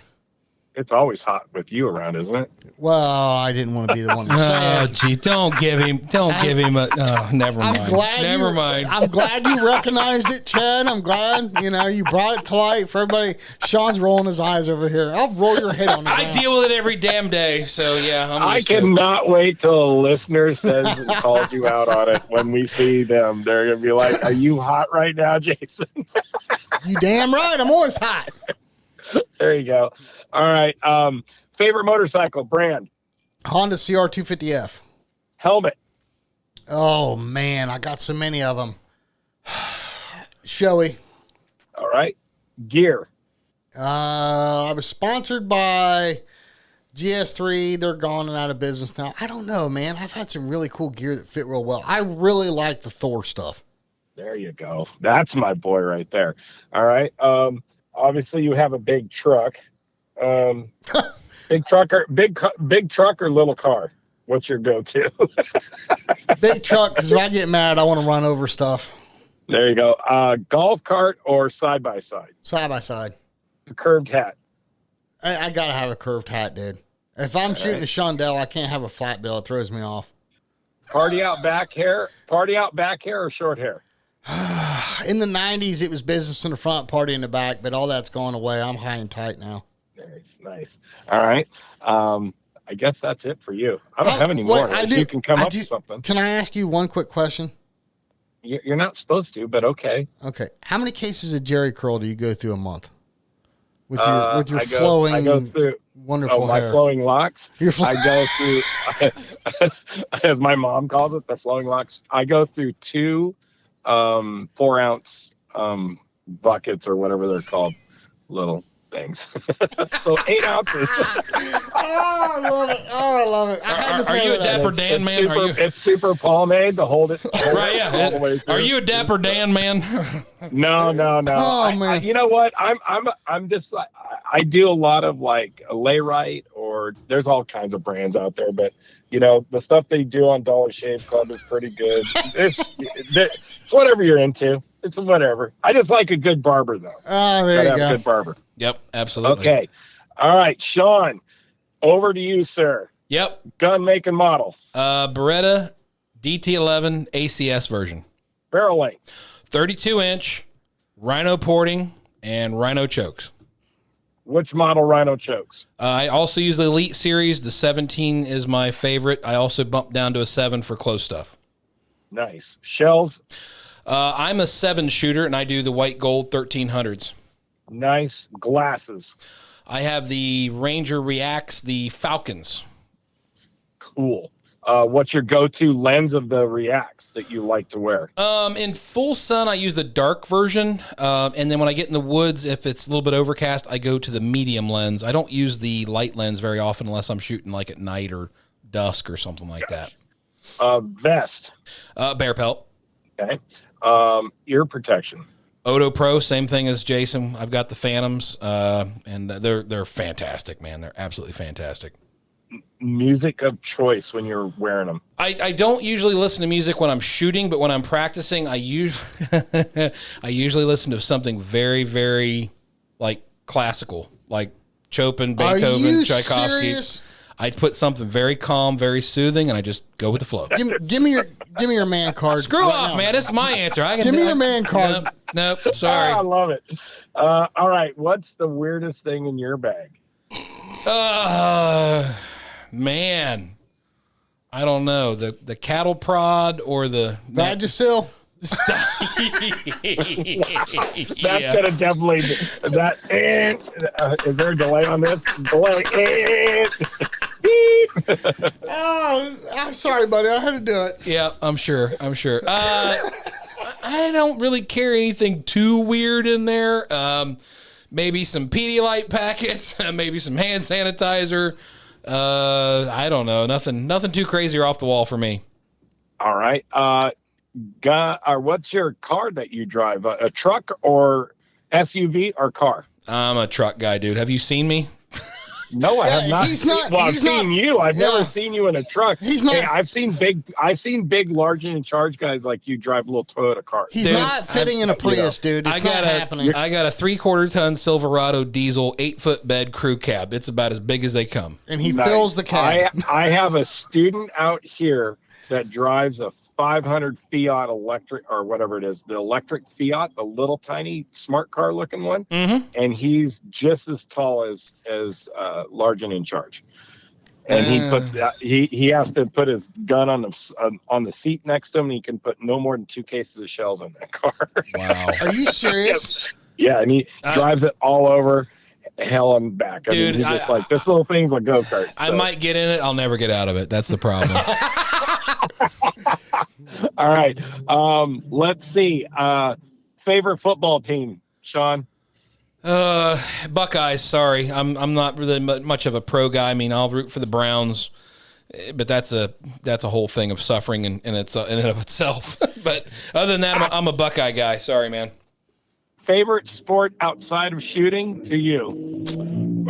It's always hot with you around, isn't it? Well, I didn't want to be the one to say Oh, it. gee, don't give him a. Oh, never mind. Never mind. I'm glad you recognized it, Chad. I'm glad you brought it to light for everybody. Sean's rolling his eyes over here. I'll roll your head on it. I deal with it every damn day. So yeah, I cannot wait till a listener says and calls you out on it. When we see them, they're gonna be like, "Are you hot right now, Jason?" You damn right. I'm always hot. There you go. All right. Favorite motorcycle brand? Honda CR250F. Helmet. Oh man, I got so many of them. Shoei. All right. Gear. I was sponsored by GS3. They're gone and out of business now. I don't know, man. I've had some really cool gear that fit real well. I really like the Thor stuff. There you go. That's my boy right there. All right. Obviously, you have a big truck. Big truck or little car? What's your go-to? Big truck, because if I get mad, I want to run over stuff. There you go. Golf cart or side-by-side? Side-by-side. The curved hat. I got to have a curved hat, dude. If I'm shooting a Shondell, I can't have a flat bill. It throws me off. Party out back hair or short hair? In the 90s, it was business in the front, party in the back, but all that's gone away. I'm high and tight now. Nice. All right. I guess that's it for you. I don't have any more. You can come up with something. Can I ask you one quick question? You're not supposed to, but okay. Okay. How many cases of Jerry curl do you go through a month? With your flowing, I go through wonderful my hair. flowing locks. I go through, as my mom calls it, the flowing locks. I go through 2 4-ounce buckets or whatever they're called, little things. So 8 ounces. I love it. Are you a Dapper Dan man? It's super pomade to hold it. Right, yeah. Are you a Dapper Dan man? No. Oh, man. You know what? I'm just like, I do a lot of like a Layrite, or there's all kinds of brands out there, but the stuff they do on Dollar Shave Club is pretty good. It's whatever you're into. It's whatever. I just like a good barber though. Oh, there you go. A good barber. Yep, absolutely. Okay. All right, Sean, over to you, sir. Yep. Gun, make, and model. Beretta DT11 ACS version. Barrel length. 32-inch, Rhino porting, and Rhino chokes. Which model Rhino chokes? I also use the Elite series. The 17 is my favorite. I also bumped down to a 7 for close stuff. Nice. Shells? I'm a 7 shooter, and I do the white gold 1300s. Nice. Glasses? I have the Ranger Reacts, the Falcons. Cool. What's your go-to lens of the Reacts that you like to wear? In full sun, I use the dark version. And then when I get in the woods, if it's a little bit overcast, I go to the medium lens. I don't use the light lens very often unless I'm shooting like at night or dusk or something like that. Vest? Bear pelt. Okay. Ear protection? Odo Pro, same thing as Jason. I've got the Phantoms, and they're fantastic, man. They're absolutely fantastic. Music of choice when you're wearing them? I don't usually listen to music when I'm shooting, but when I'm practicing, I usually listen to something very, very like classical, like Chopin, Beethoven, Tchaikovsky. Serious? I put something very calm, very soothing, and I just go with the flow. Give me your man card. Screw off, man. This is my answer. Give me your man card. Nope. Sorry. I love it. All right. What's the weirdest thing in your bag? Man, I don't know. The cattle prod or the Vagisil. That's gonna definitely is there a delay on this? Delay. Oh, I'm sorry, buddy. I had to do it. Yeah, I'm sure. I don't really carry anything too weird in there. Maybe some Pedialyte packets, maybe some hand sanitizer. I don't know. Nothing too crazy or off the wall for me. All right. What's your car that you drive? A truck or SUV or car? I'm a truck guy, dude. Have you seen me? No, I have not. he's not- Well, I've he's seen not- you. I've yeah. never seen you in a truck. He's not- Hey, I've seen big, large and in charge guys like you drive little Toyota cars. He's Dude, not fitting in a Prius, dude. It's not happening. I got a 3/4 ton Silverado diesel 8-foot bed crew cab. It's about as big as they come. And he fills the cab. I have a student out here that drives a 500 Fiat electric or whatever it is, the electric Fiat, the little tiny smart car looking one, and he's just as tall as large and in charge. And he puts he has to put his gun on the seat next to him, and he can put no more than 2 cases of shells in that car. Wow. Are you serious? Yeah, and he drives it all over hell and back. I Dude, mean, he's just like, this little thing's a go-kart. So. I might get in it. I'll never get out of it. That's the problem. All right. Let's see. Favorite football team, Sean? Buckeyes. Sorry, I'm not really much of a pro guy. I mean, I'll root for the Browns, but that's a whole thing of suffering in and of itself. But other than that, I'm a Buckeye guy. Sorry, man. Favorite sport outside of shooting to you?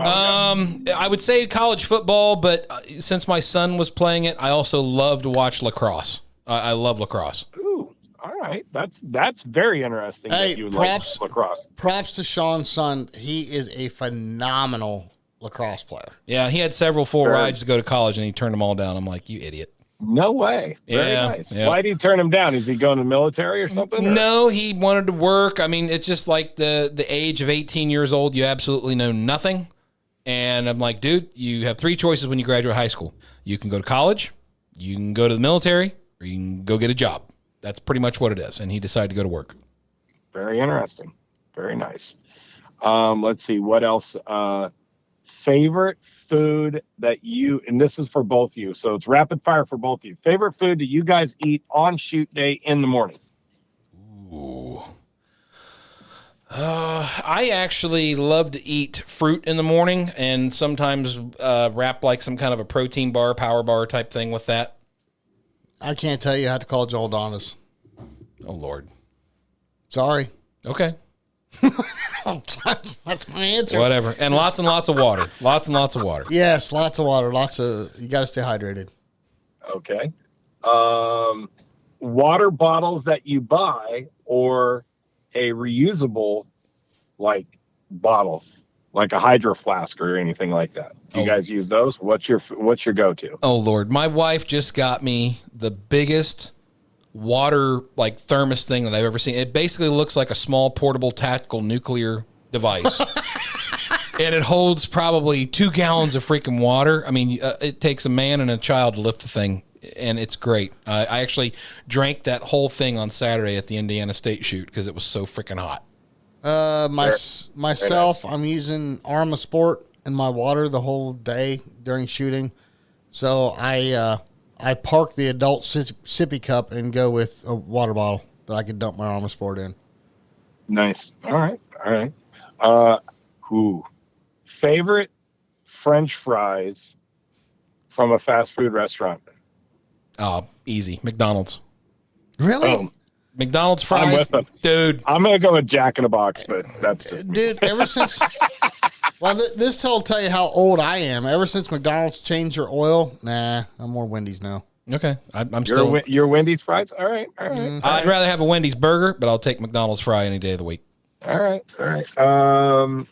I would say college football, but since my son was playing it, I also love to watch lacrosse. I love lacrosse. Ooh, all right. That's very interesting. Hey, that you props- like lacrosse. Props to Sean's son. He is a phenomenal lacrosse player. Yeah, he had several full rides to go to college, and he turned them all down. I'm like, you idiot. No way. Very Yeah, nice. yeah. Why did he turn him down? Is he going to the military or something? Or? No, he wanted to work. I mean, it's just like the age of 18 years old, you absolutely know nothing. And I'm like, dude, you have 3 choices when you graduate high school. You can go to college, you can go to the military, or you can go get a job. That's pretty much what it is. And he decided to go to work. Very interesting. Very nice. Let's see. What else? Favorite food that you, and this is for both of you, so it's rapid fire for both of you. Favorite food that you guys eat on shoot day in the morning? Ooh. I actually love to eat fruit in the morning and sometimes wrap like some kind of a protein bar, power bar type thing with that. I can't tell you. I have to call Joel Donis. Oh, Lord. Sorry. Okay. That's my answer. Whatever. And lots of water. Lots and lots of water. Yes, lots of water. You got to stay hydrated. Okay. Water bottles that you buy or a reusable like bottle, like a hydro flask or anything like that. You guys use those? What's your go-to? Oh, Lord. My wife just got me the biggest water like thermos thing that I've ever seen. It basically looks like a small portable tactical nuclear device. And it holds probably 2 gallons of freaking water. I mean, it takes a man and a child to lift the thing, and it's great. I actually drank that whole thing on Saturday at the Indiana State shoot because it was so freaking hot. Myself, I'm using Arma Sport in my water the whole day during shooting. So I park the adult sippy cup and go with a water bottle that I can dump my Arma Sport in. Nice. All right. Favorite French fries from a fast food restaurant? Oh, easy. McDonald's. Really? Oh, McDonald's fries. I'm with them. Dude. I'm going to go with Jack in the Box, but that's just me. Dude, ever since... Well, this will tell you how old I am. Ever since McDonald's changed their oil, nah, I'm more Wendy's now. Okay. I'm still... Your Wendy's fries? All right. I'd rather have a Wendy's burger, but I'll take McDonald's fry any day of the week. All right.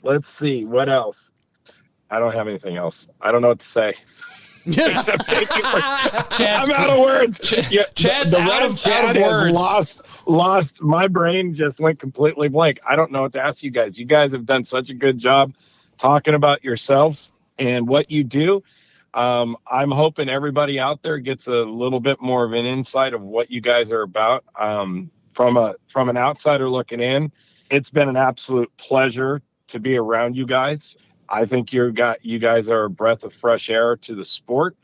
Let's see. What else? I don't have anything else. I don't know what to say. Except thank you for... I'm out of words. Chad's out of words. Lost. My brain just went completely blank. I don't know what to ask you guys. You guys have done such a good job talking about yourselves and what you do. I'm hoping everybody out there gets a little bit more of an insight of what you guys are about. From an outsider looking in, it's been an absolute pleasure to be around you guys. I think you guys are a breath of fresh air to the sport.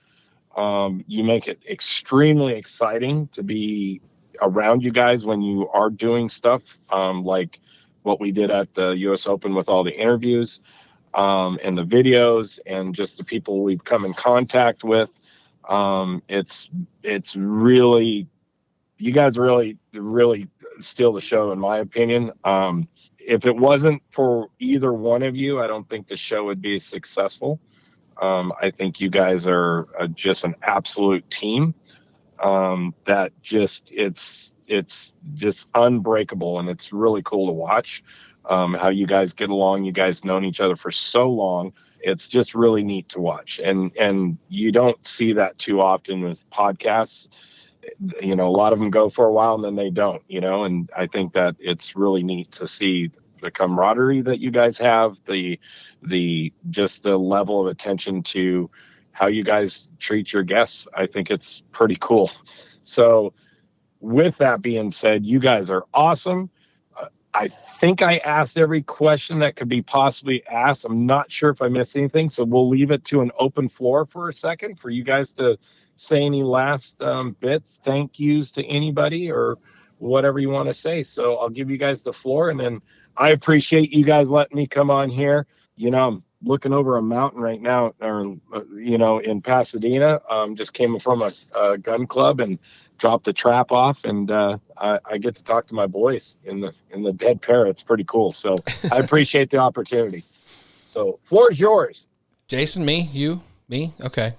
You make it extremely exciting to be around you guys when you are doing stuff like what we did at the U.S. Open with all the interviews and the videos and just the people we've come in contact with. It's really, you guys really steal the show, in my opinion. If it wasn't for either one of you, I don't think the show would be successful. I think you guys are just an absolute team. That just it's just unbreakable, and it's really cool to watch how you guys get along. You guys known each other for so long. It's just really neat to watch, and you don't see that too often with podcasts. You know, a lot of them go for a while and then they don't, you know, and I think that it's really neat to see the camaraderie that you guys have, the just the level of attention to how you guys treat your guests. I think it's pretty cool. So with that being said, you guys are awesome. I think I asked every question that could be possibly asked. I'm not sure if I missed anything, so we'll leave it to an open floor for a second for you guys to say any last bits, thank yous to anybody or whatever you want to say. So I'll give you guys the floor, and then I appreciate you guys letting me come on here. You know, I'm looking over a mountain right now, or you know, in Pasadena. Just came from a gun club and dropped the trap off, and I get to talk to my boys in the Dead Pair. It's pretty cool. So I appreciate the opportunity. So floor is yours. Jason, me, you, me. Okay.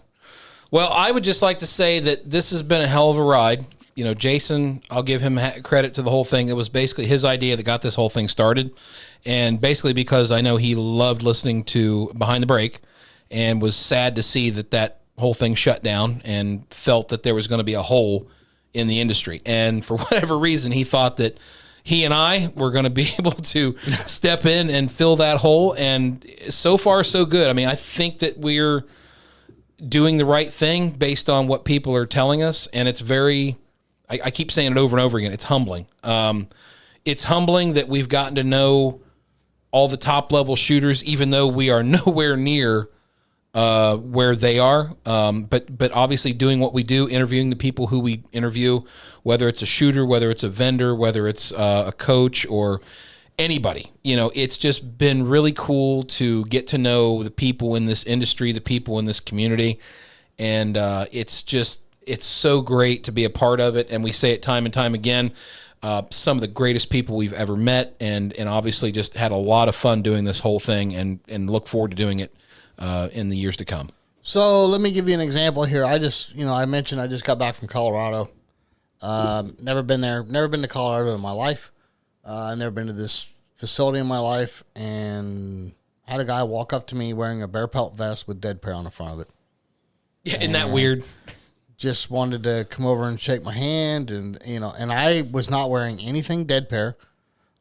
Well, I would just like to say that this has been a hell of a ride. You know, Jason, I'll give him credit to the whole thing. It was basically his idea that got this whole thing started. And basically because I know he loved listening to Behind the Break and was sad to see that whole thing shut down and felt that there was going to be a hole in the industry. And for whatever reason, he thought that he and I were going to be able to step in and fill that hole. And so far, so good. I mean, I think that we're doing the right thing based on what people are telling us. And it's very, I keep saying it over and over again, it's humbling. It's humbling that we've gotten to know all the top level shooters, even though we are nowhere near where they are. But obviously doing what we do, interviewing the people who we interview, whether it's a shooter, whether it's a vendor, whether it's a coach or anybody, you know, it's just been really cool to get to know the people in this industry, the people in this community. And it's so great to be a part of it. And we say it time and time again, some of the greatest people we've ever met, and obviously just had a lot of fun doing this whole thing, and look forward to doing it in the years to come. So let me give you an example here. I mentioned I just got back from Colorado. Never been there. Never been to Colorado in my life. I've never been to this facility in my life, and had a guy walk up to me wearing a bear pelt vest with Dead Pair on the front of it. Yeah, isn't that weird? Just wanted to come over and shake my hand, and and I was not wearing anything Dead Pair.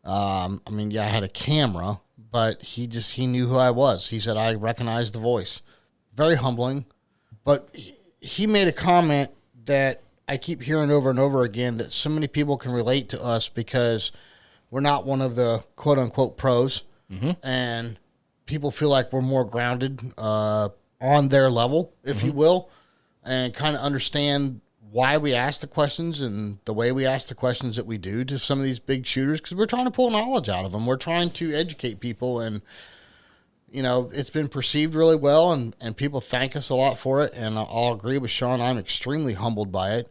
I had a camera, but he knew who I was. He said, I recognize the voice. Very humbling. But he made a comment that I keep hearing over and over again, that so many people can relate to us because we're not one of the quote unquote pros. Mm-hmm. And people feel like we're more grounded on their level, if you will, and kind of understand why we ask the questions and the way we ask the questions that we do to some of these big shooters, because we're trying to pull knowledge out of them. We're trying to educate people, and it's been perceived really well, and people thank us a lot for it. And I'll agree with Sean. I'm extremely humbled by it.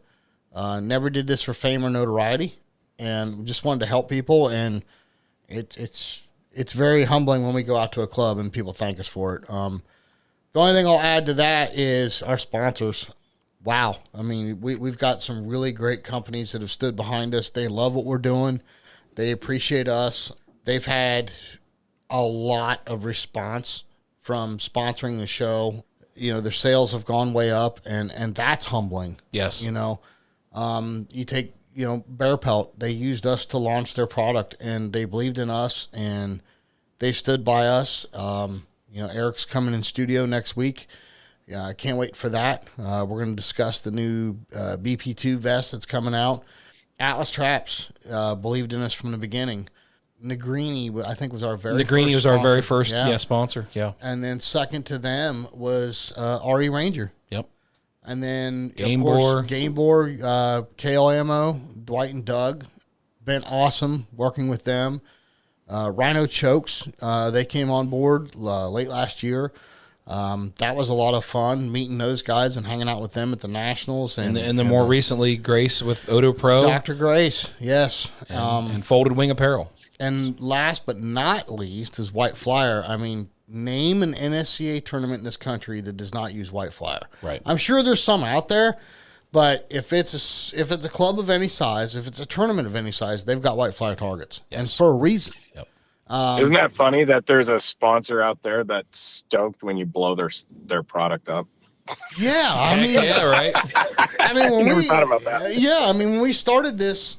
Never did this for fame or notoriety, and just wanted to help people. And it's very humbling when we go out to a club and people thank us for it. The only thing I'll add to that is our sponsors. Wow. I mean, we've got some really great companies that have stood behind us. They love what we're doing. They appreciate us. They've had a lot of response from sponsoring the show. Their sales have gone way up, and that's humbling. Yes. You take, Bear Pelt, they used us to launch their product, and they believed in us, and they stood by us. Eric's coming in studio next week. Yeah, I can't wait for that. We're going to discuss the new BP2 vest that's coming out. Atlas Traps believed in us from the beginning. Negrini, I think, was our very first sponsor. Yeah. And then second to them was RE Ranger. Yep. And then, Game Bore, KL Ammo, Dwight and Doug. Been awesome working with them. Rhino Chokes, they came on board late last year. That was a lot of fun, meeting those guys and hanging out with them at the Nationals. And more recently, Grace with Odo Pro. Dr. Grace, yes. And Folded Wing Apparel. And last but not least is White Flyer. I mean, name an NSCA tournament in this country that does not use white flag. Right. I'm sure there's some out there, but if it's a club of any size, if it's a tournament of any size, they've got white flag targets, and for a reason. Yep. Isn't that funny that there's a sponsor out there that's stoked when you blow their product up? Yeah, I mean, yeah, right. I mean, when Never we thought about that. Yeah, I mean, when we started this,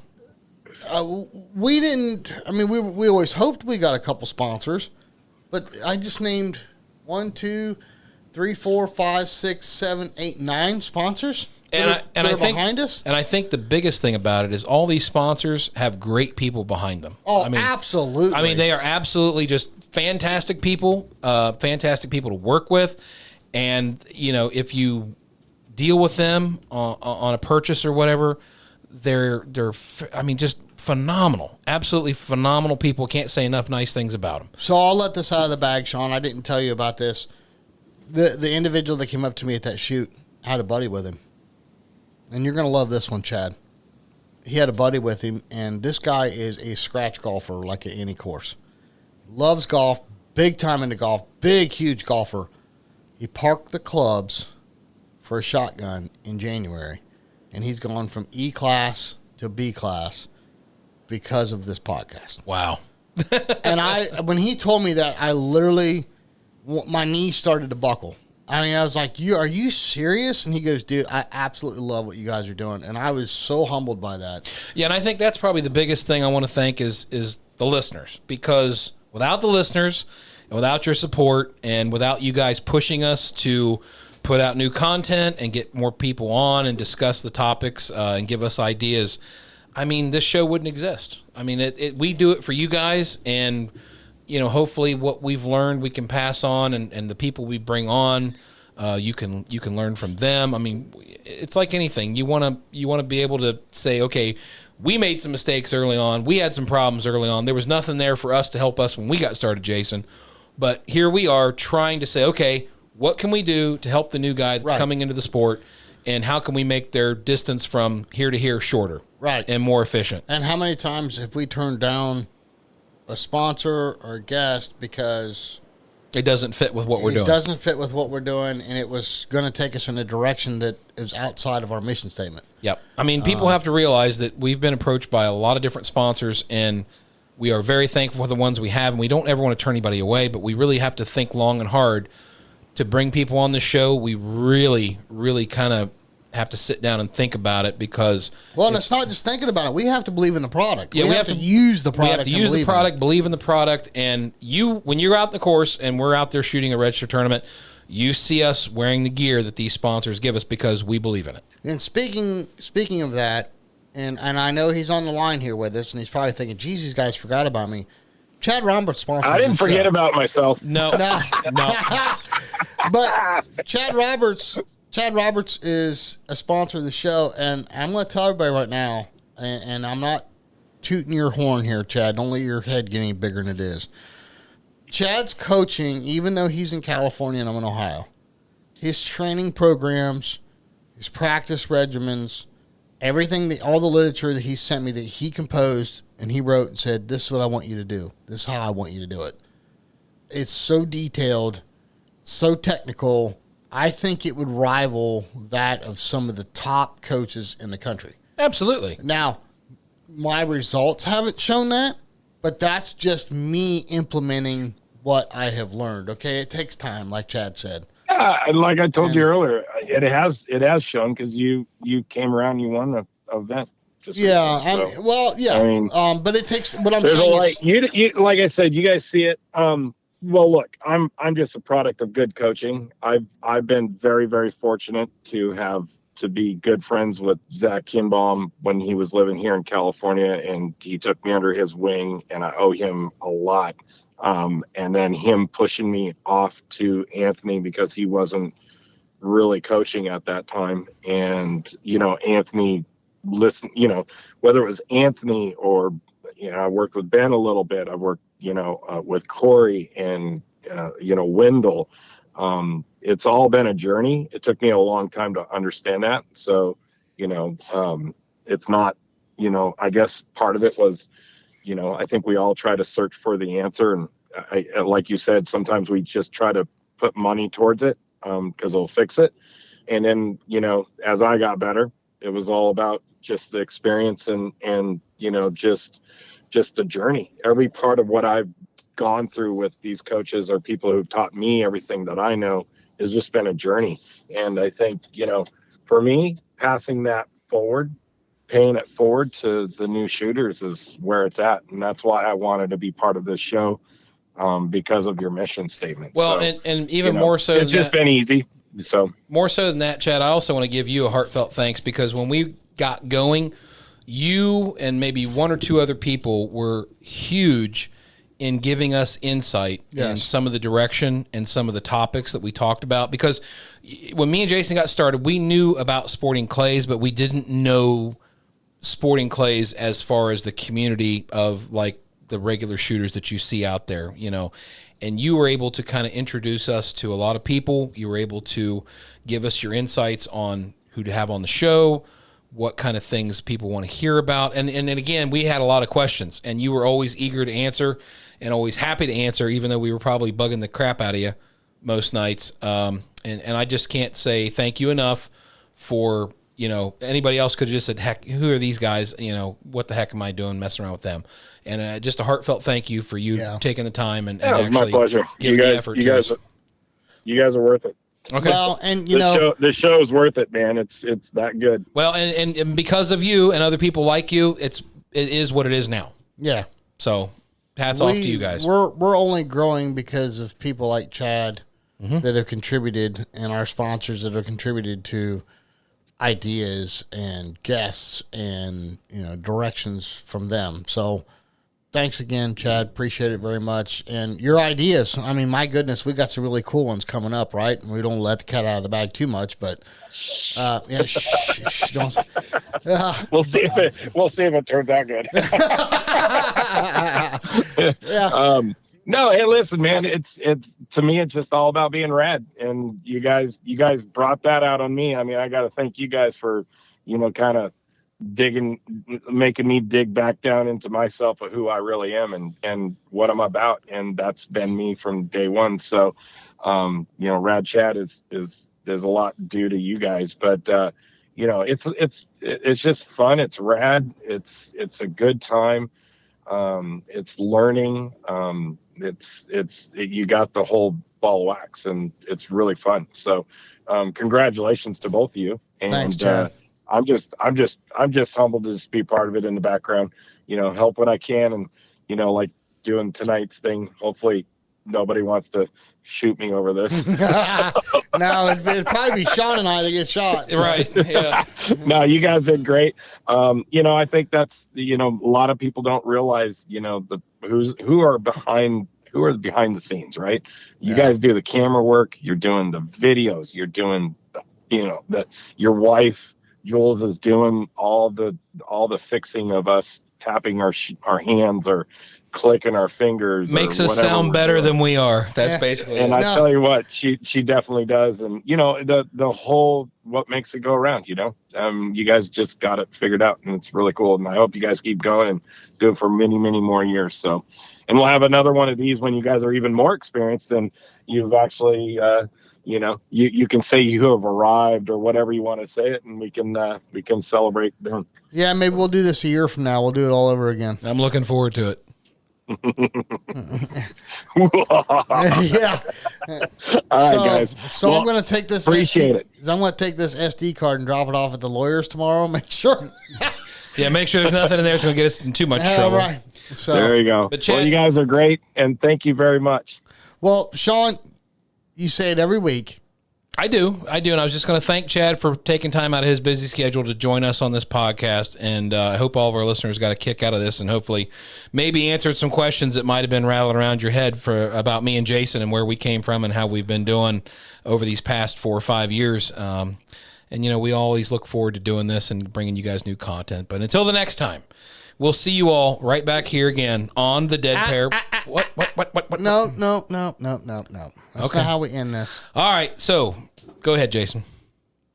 we didn't. I mean, we always hoped we got a couple sponsors, but I just named 1, 2, 3, 4, 5, 6, 7, 8, 9 sponsors. And I think behind us. And I think the biggest thing about it is all these sponsors have great people behind them. Oh, I mean, absolutely. I mean, they are absolutely just fantastic people to work with. And, you know, if you deal with them on a purchase or whatever, they're just phenomenal. Absolutely phenomenal people. Can't say enough nice things about them. So I'll let this out of the bag, Sean. I didn't tell you about this. The individual that came up to me at that shoot had a buddy with him. And you're going to love this one, Chad. He had a buddy with him, and this guy is a scratch golfer like at any course. Loves golf, big time into golf, big, huge golfer. He parked the clubs for a shotgun in January, and he's gone from E class to B class because of this podcast. Wow. And when he told me that, I literally, my knees started to buckle. I mean, I was like, are you serious? And he goes, dude, I absolutely love what you guys are doing. And I was so humbled by that. Yeah, and I think that's probably the biggest thing I want to thank is the listeners, because without the listeners and without your support and without you guys pushing us to put out new content and get more people on and discuss the topics and give us ideas, I mean, this show wouldn't exist. I mean, we do it for you guys, and you know, hopefully what we've learned we can pass on, and the people we bring on, you can learn from them. I mean, it's like anything. You want to be able to say, okay, we made some mistakes early on. We had some problems early on. There was nothing there for us to help us when we got started, Jason. But here we are trying to say, okay, what can we do to help the new guy that's coming into the sport, and how can we make their distance from here to here shorter, and more efficient? And how many times have we turned down a sponsor or a guest because it doesn't fit with what we're doing? It doesn't fit with what we're doing, and it was going to take us in a direction that is outside of our mission statement. Yep. I mean, people have to realize that we've been approached by a lot of different sponsors, and we are very thankful for the ones we have, and we don't ever want to turn anybody away, but we really have to think long and hard to bring people on the show. We really, really kind of have to sit down and think about it, because and it's not just thinking about it. We have to believe in the product. Yeah, we have to use the product. We have to use the product, believe in the product, and when you're out in the course and we're out there shooting a registered tournament, you see us wearing the gear that these sponsors give us because we believe in it. And speaking of that, and I know he's on the line here with us, and he's probably thinking, "Geez, these guys forgot about me." Chad Roberts sponsors. I didn't forget about myself. No. But Chad Roberts is a sponsor of the show, and I'm going to tell everybody right now, and I'm not tooting your horn here, Chad. Don't let your head get any bigger than it is. Chad's coaching, even though he's in California and I'm in Ohio, his training programs, his practice regimens, everything, all the literature that he sent me that he composed and he wrote and said, this is what I want you to do. This is how I want you to do it. It's so detailed, so technical. I think it would rival that of some of the top coaches in the country. Absolutely. Now, my results haven't shown that, but that's just me implementing what I have learned. Okay, it takes time, like Chad said. Yeah, and like I told you earlier, it has shown, because you came around, you won the event. Yeah, recently, I mean, but it takes. What I'm there's saying you like I said, you guys see it. Well, look, I'm just a product of good coaching. I've been very, very fortunate to be good friends with Zach Kinbaum when he was living here in California, and he took me under his wing, and I owe him a lot. And then him pushing me off to Anthony because he wasn't really coaching at that time. And, Anthony listened, whether it was Anthony or, I worked with Ben a little bit. I worked, with Corey and, Wendell. It's all been a journey. It took me a long time to understand that. So, it's not, I guess part of it was, I think we all try to search for the answer. And like you said, sometimes we just try to put money towards it because it'll fix it. And then, as I got better, it was all about just the experience and just the journey. Every part of what I've gone through with these coaches or people who've taught me everything that I know has just been a journey. And I think, for me, passing that forward, paying it forward to the new shooters is where it's at. And that's why I wanted to be part of this show, because of your mission statement. Well, so, and even more so, it's just been easy. So more so than that, Chad, I also want to give you a heartfelt thanks, because when we got going, you and maybe one or two other people were huge in giving us insight in some of the direction and some of the topics that we talked about. Because when me and Jason got started, we knew about sporting clays, but we didn't know sporting clays as far as the community of like the regular shooters that you see out there, and you were able to kind of introduce us to a lot of people. You were able to give us your insights on who to have on the show, what kind of things people want to hear about. And again, we had a lot of questions, and you were always eager to answer and always happy to answer, even though we were probably bugging the crap out of you most nights. And I just can't say thank you enough for, anybody else could have just said, heck, who are these guys? What the heck am I doing messing around with them? And just a heartfelt thank you for you taking the time and it was my pleasure. You guys are worth it. Okay. Well, and this show is worth it, man. It's that good. Well, and because of you and other people like you, it is what it is now. Yeah. So hats off to you guys. We're only growing because of people like Chad that have contributed, and our sponsors that have contributed to ideas and guests and directions from them. So thanks again, Chad. Appreciate it very much. And your ideas, I mean, my goodness, we got some really cool ones coming up, right? And we don't let the cat out of the bag too much, but don't. We'll see if it turns out good. Yeah. No, hey, listen, man. It's to me, it's just all about being rad, and you guys brought that out on me. I mean, I got to thank you guys for, kind of making me dig back down into myself of who I really am and what I'm about, and that's been me from day one. So, RAD Chad is there's a lot due to you guys, but it's just fun. It's rad. It's a good time. It's learning. You got the whole ball of wax, and it's really fun. So, congratulations to both of you. And thanks, Chad. I'm just humbled to just be part of it in the background, help when I can. And, like doing tonight's thing, hopefully nobody wants to shoot me over this. No, it'd probably be Sean and I that get shot. So. Right. Yeah. No, you guys did great. I think that's, a lot of people don't realize, who are behind the scenes, right? You guys do the camera work. You're doing the videos. You're doing, your wife, Jules, is doing all the fixing of us tapping our hands or clicking our fingers. Makes us sound better than we are. That's basically and it. I tell you what, she definitely does. And the whole what makes it go around, you guys just got it figured out, and it's really cool. And I hope you guys keep going and do it for many, many more years. So, and we'll have another one of these when you guys are even more experienced and you've actually you can say you have arrived or whatever you want to say it, and we can celebrate then. Yeah, maybe we'll do this a year from now. We'll do it all over again. I'm looking forward to it. Yeah. All right, guys. So I'm going to take this. Appreciate it. I'm going to take this SD card and drop it off at the lawyers tomorrow. Make sure. Yeah, make sure there's nothing in there that's going to get us in too much trouble. Right. So there you go. But Chad, you guys are great, and thank you very much. Well, Sean, you say it every week. I do. And I was just going to thank Chad for taking time out of his busy schedule to join us on this podcast. And I hope all of our listeners got a kick out of this, and hopefully maybe answered some questions that might have been rattling around your head about me and Jason and where we came from and how we've been doing over these past 4 or 5 years. And we always look forward to doing this and bringing you guys new content. But until the next time, we'll see you all right back here again on the Dead Pair. What? No. That's not how we end this. All right, so go ahead, Jason.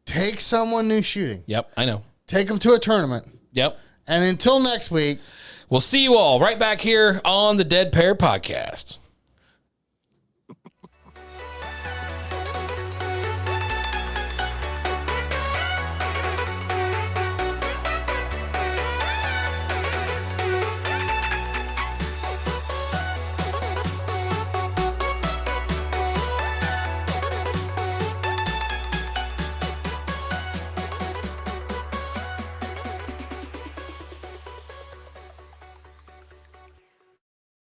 Take someone new shooting. Yep, I know. Take them to a tournament. Yep. And until next week, we'll see you all right back here on the Dead Pair Podcast.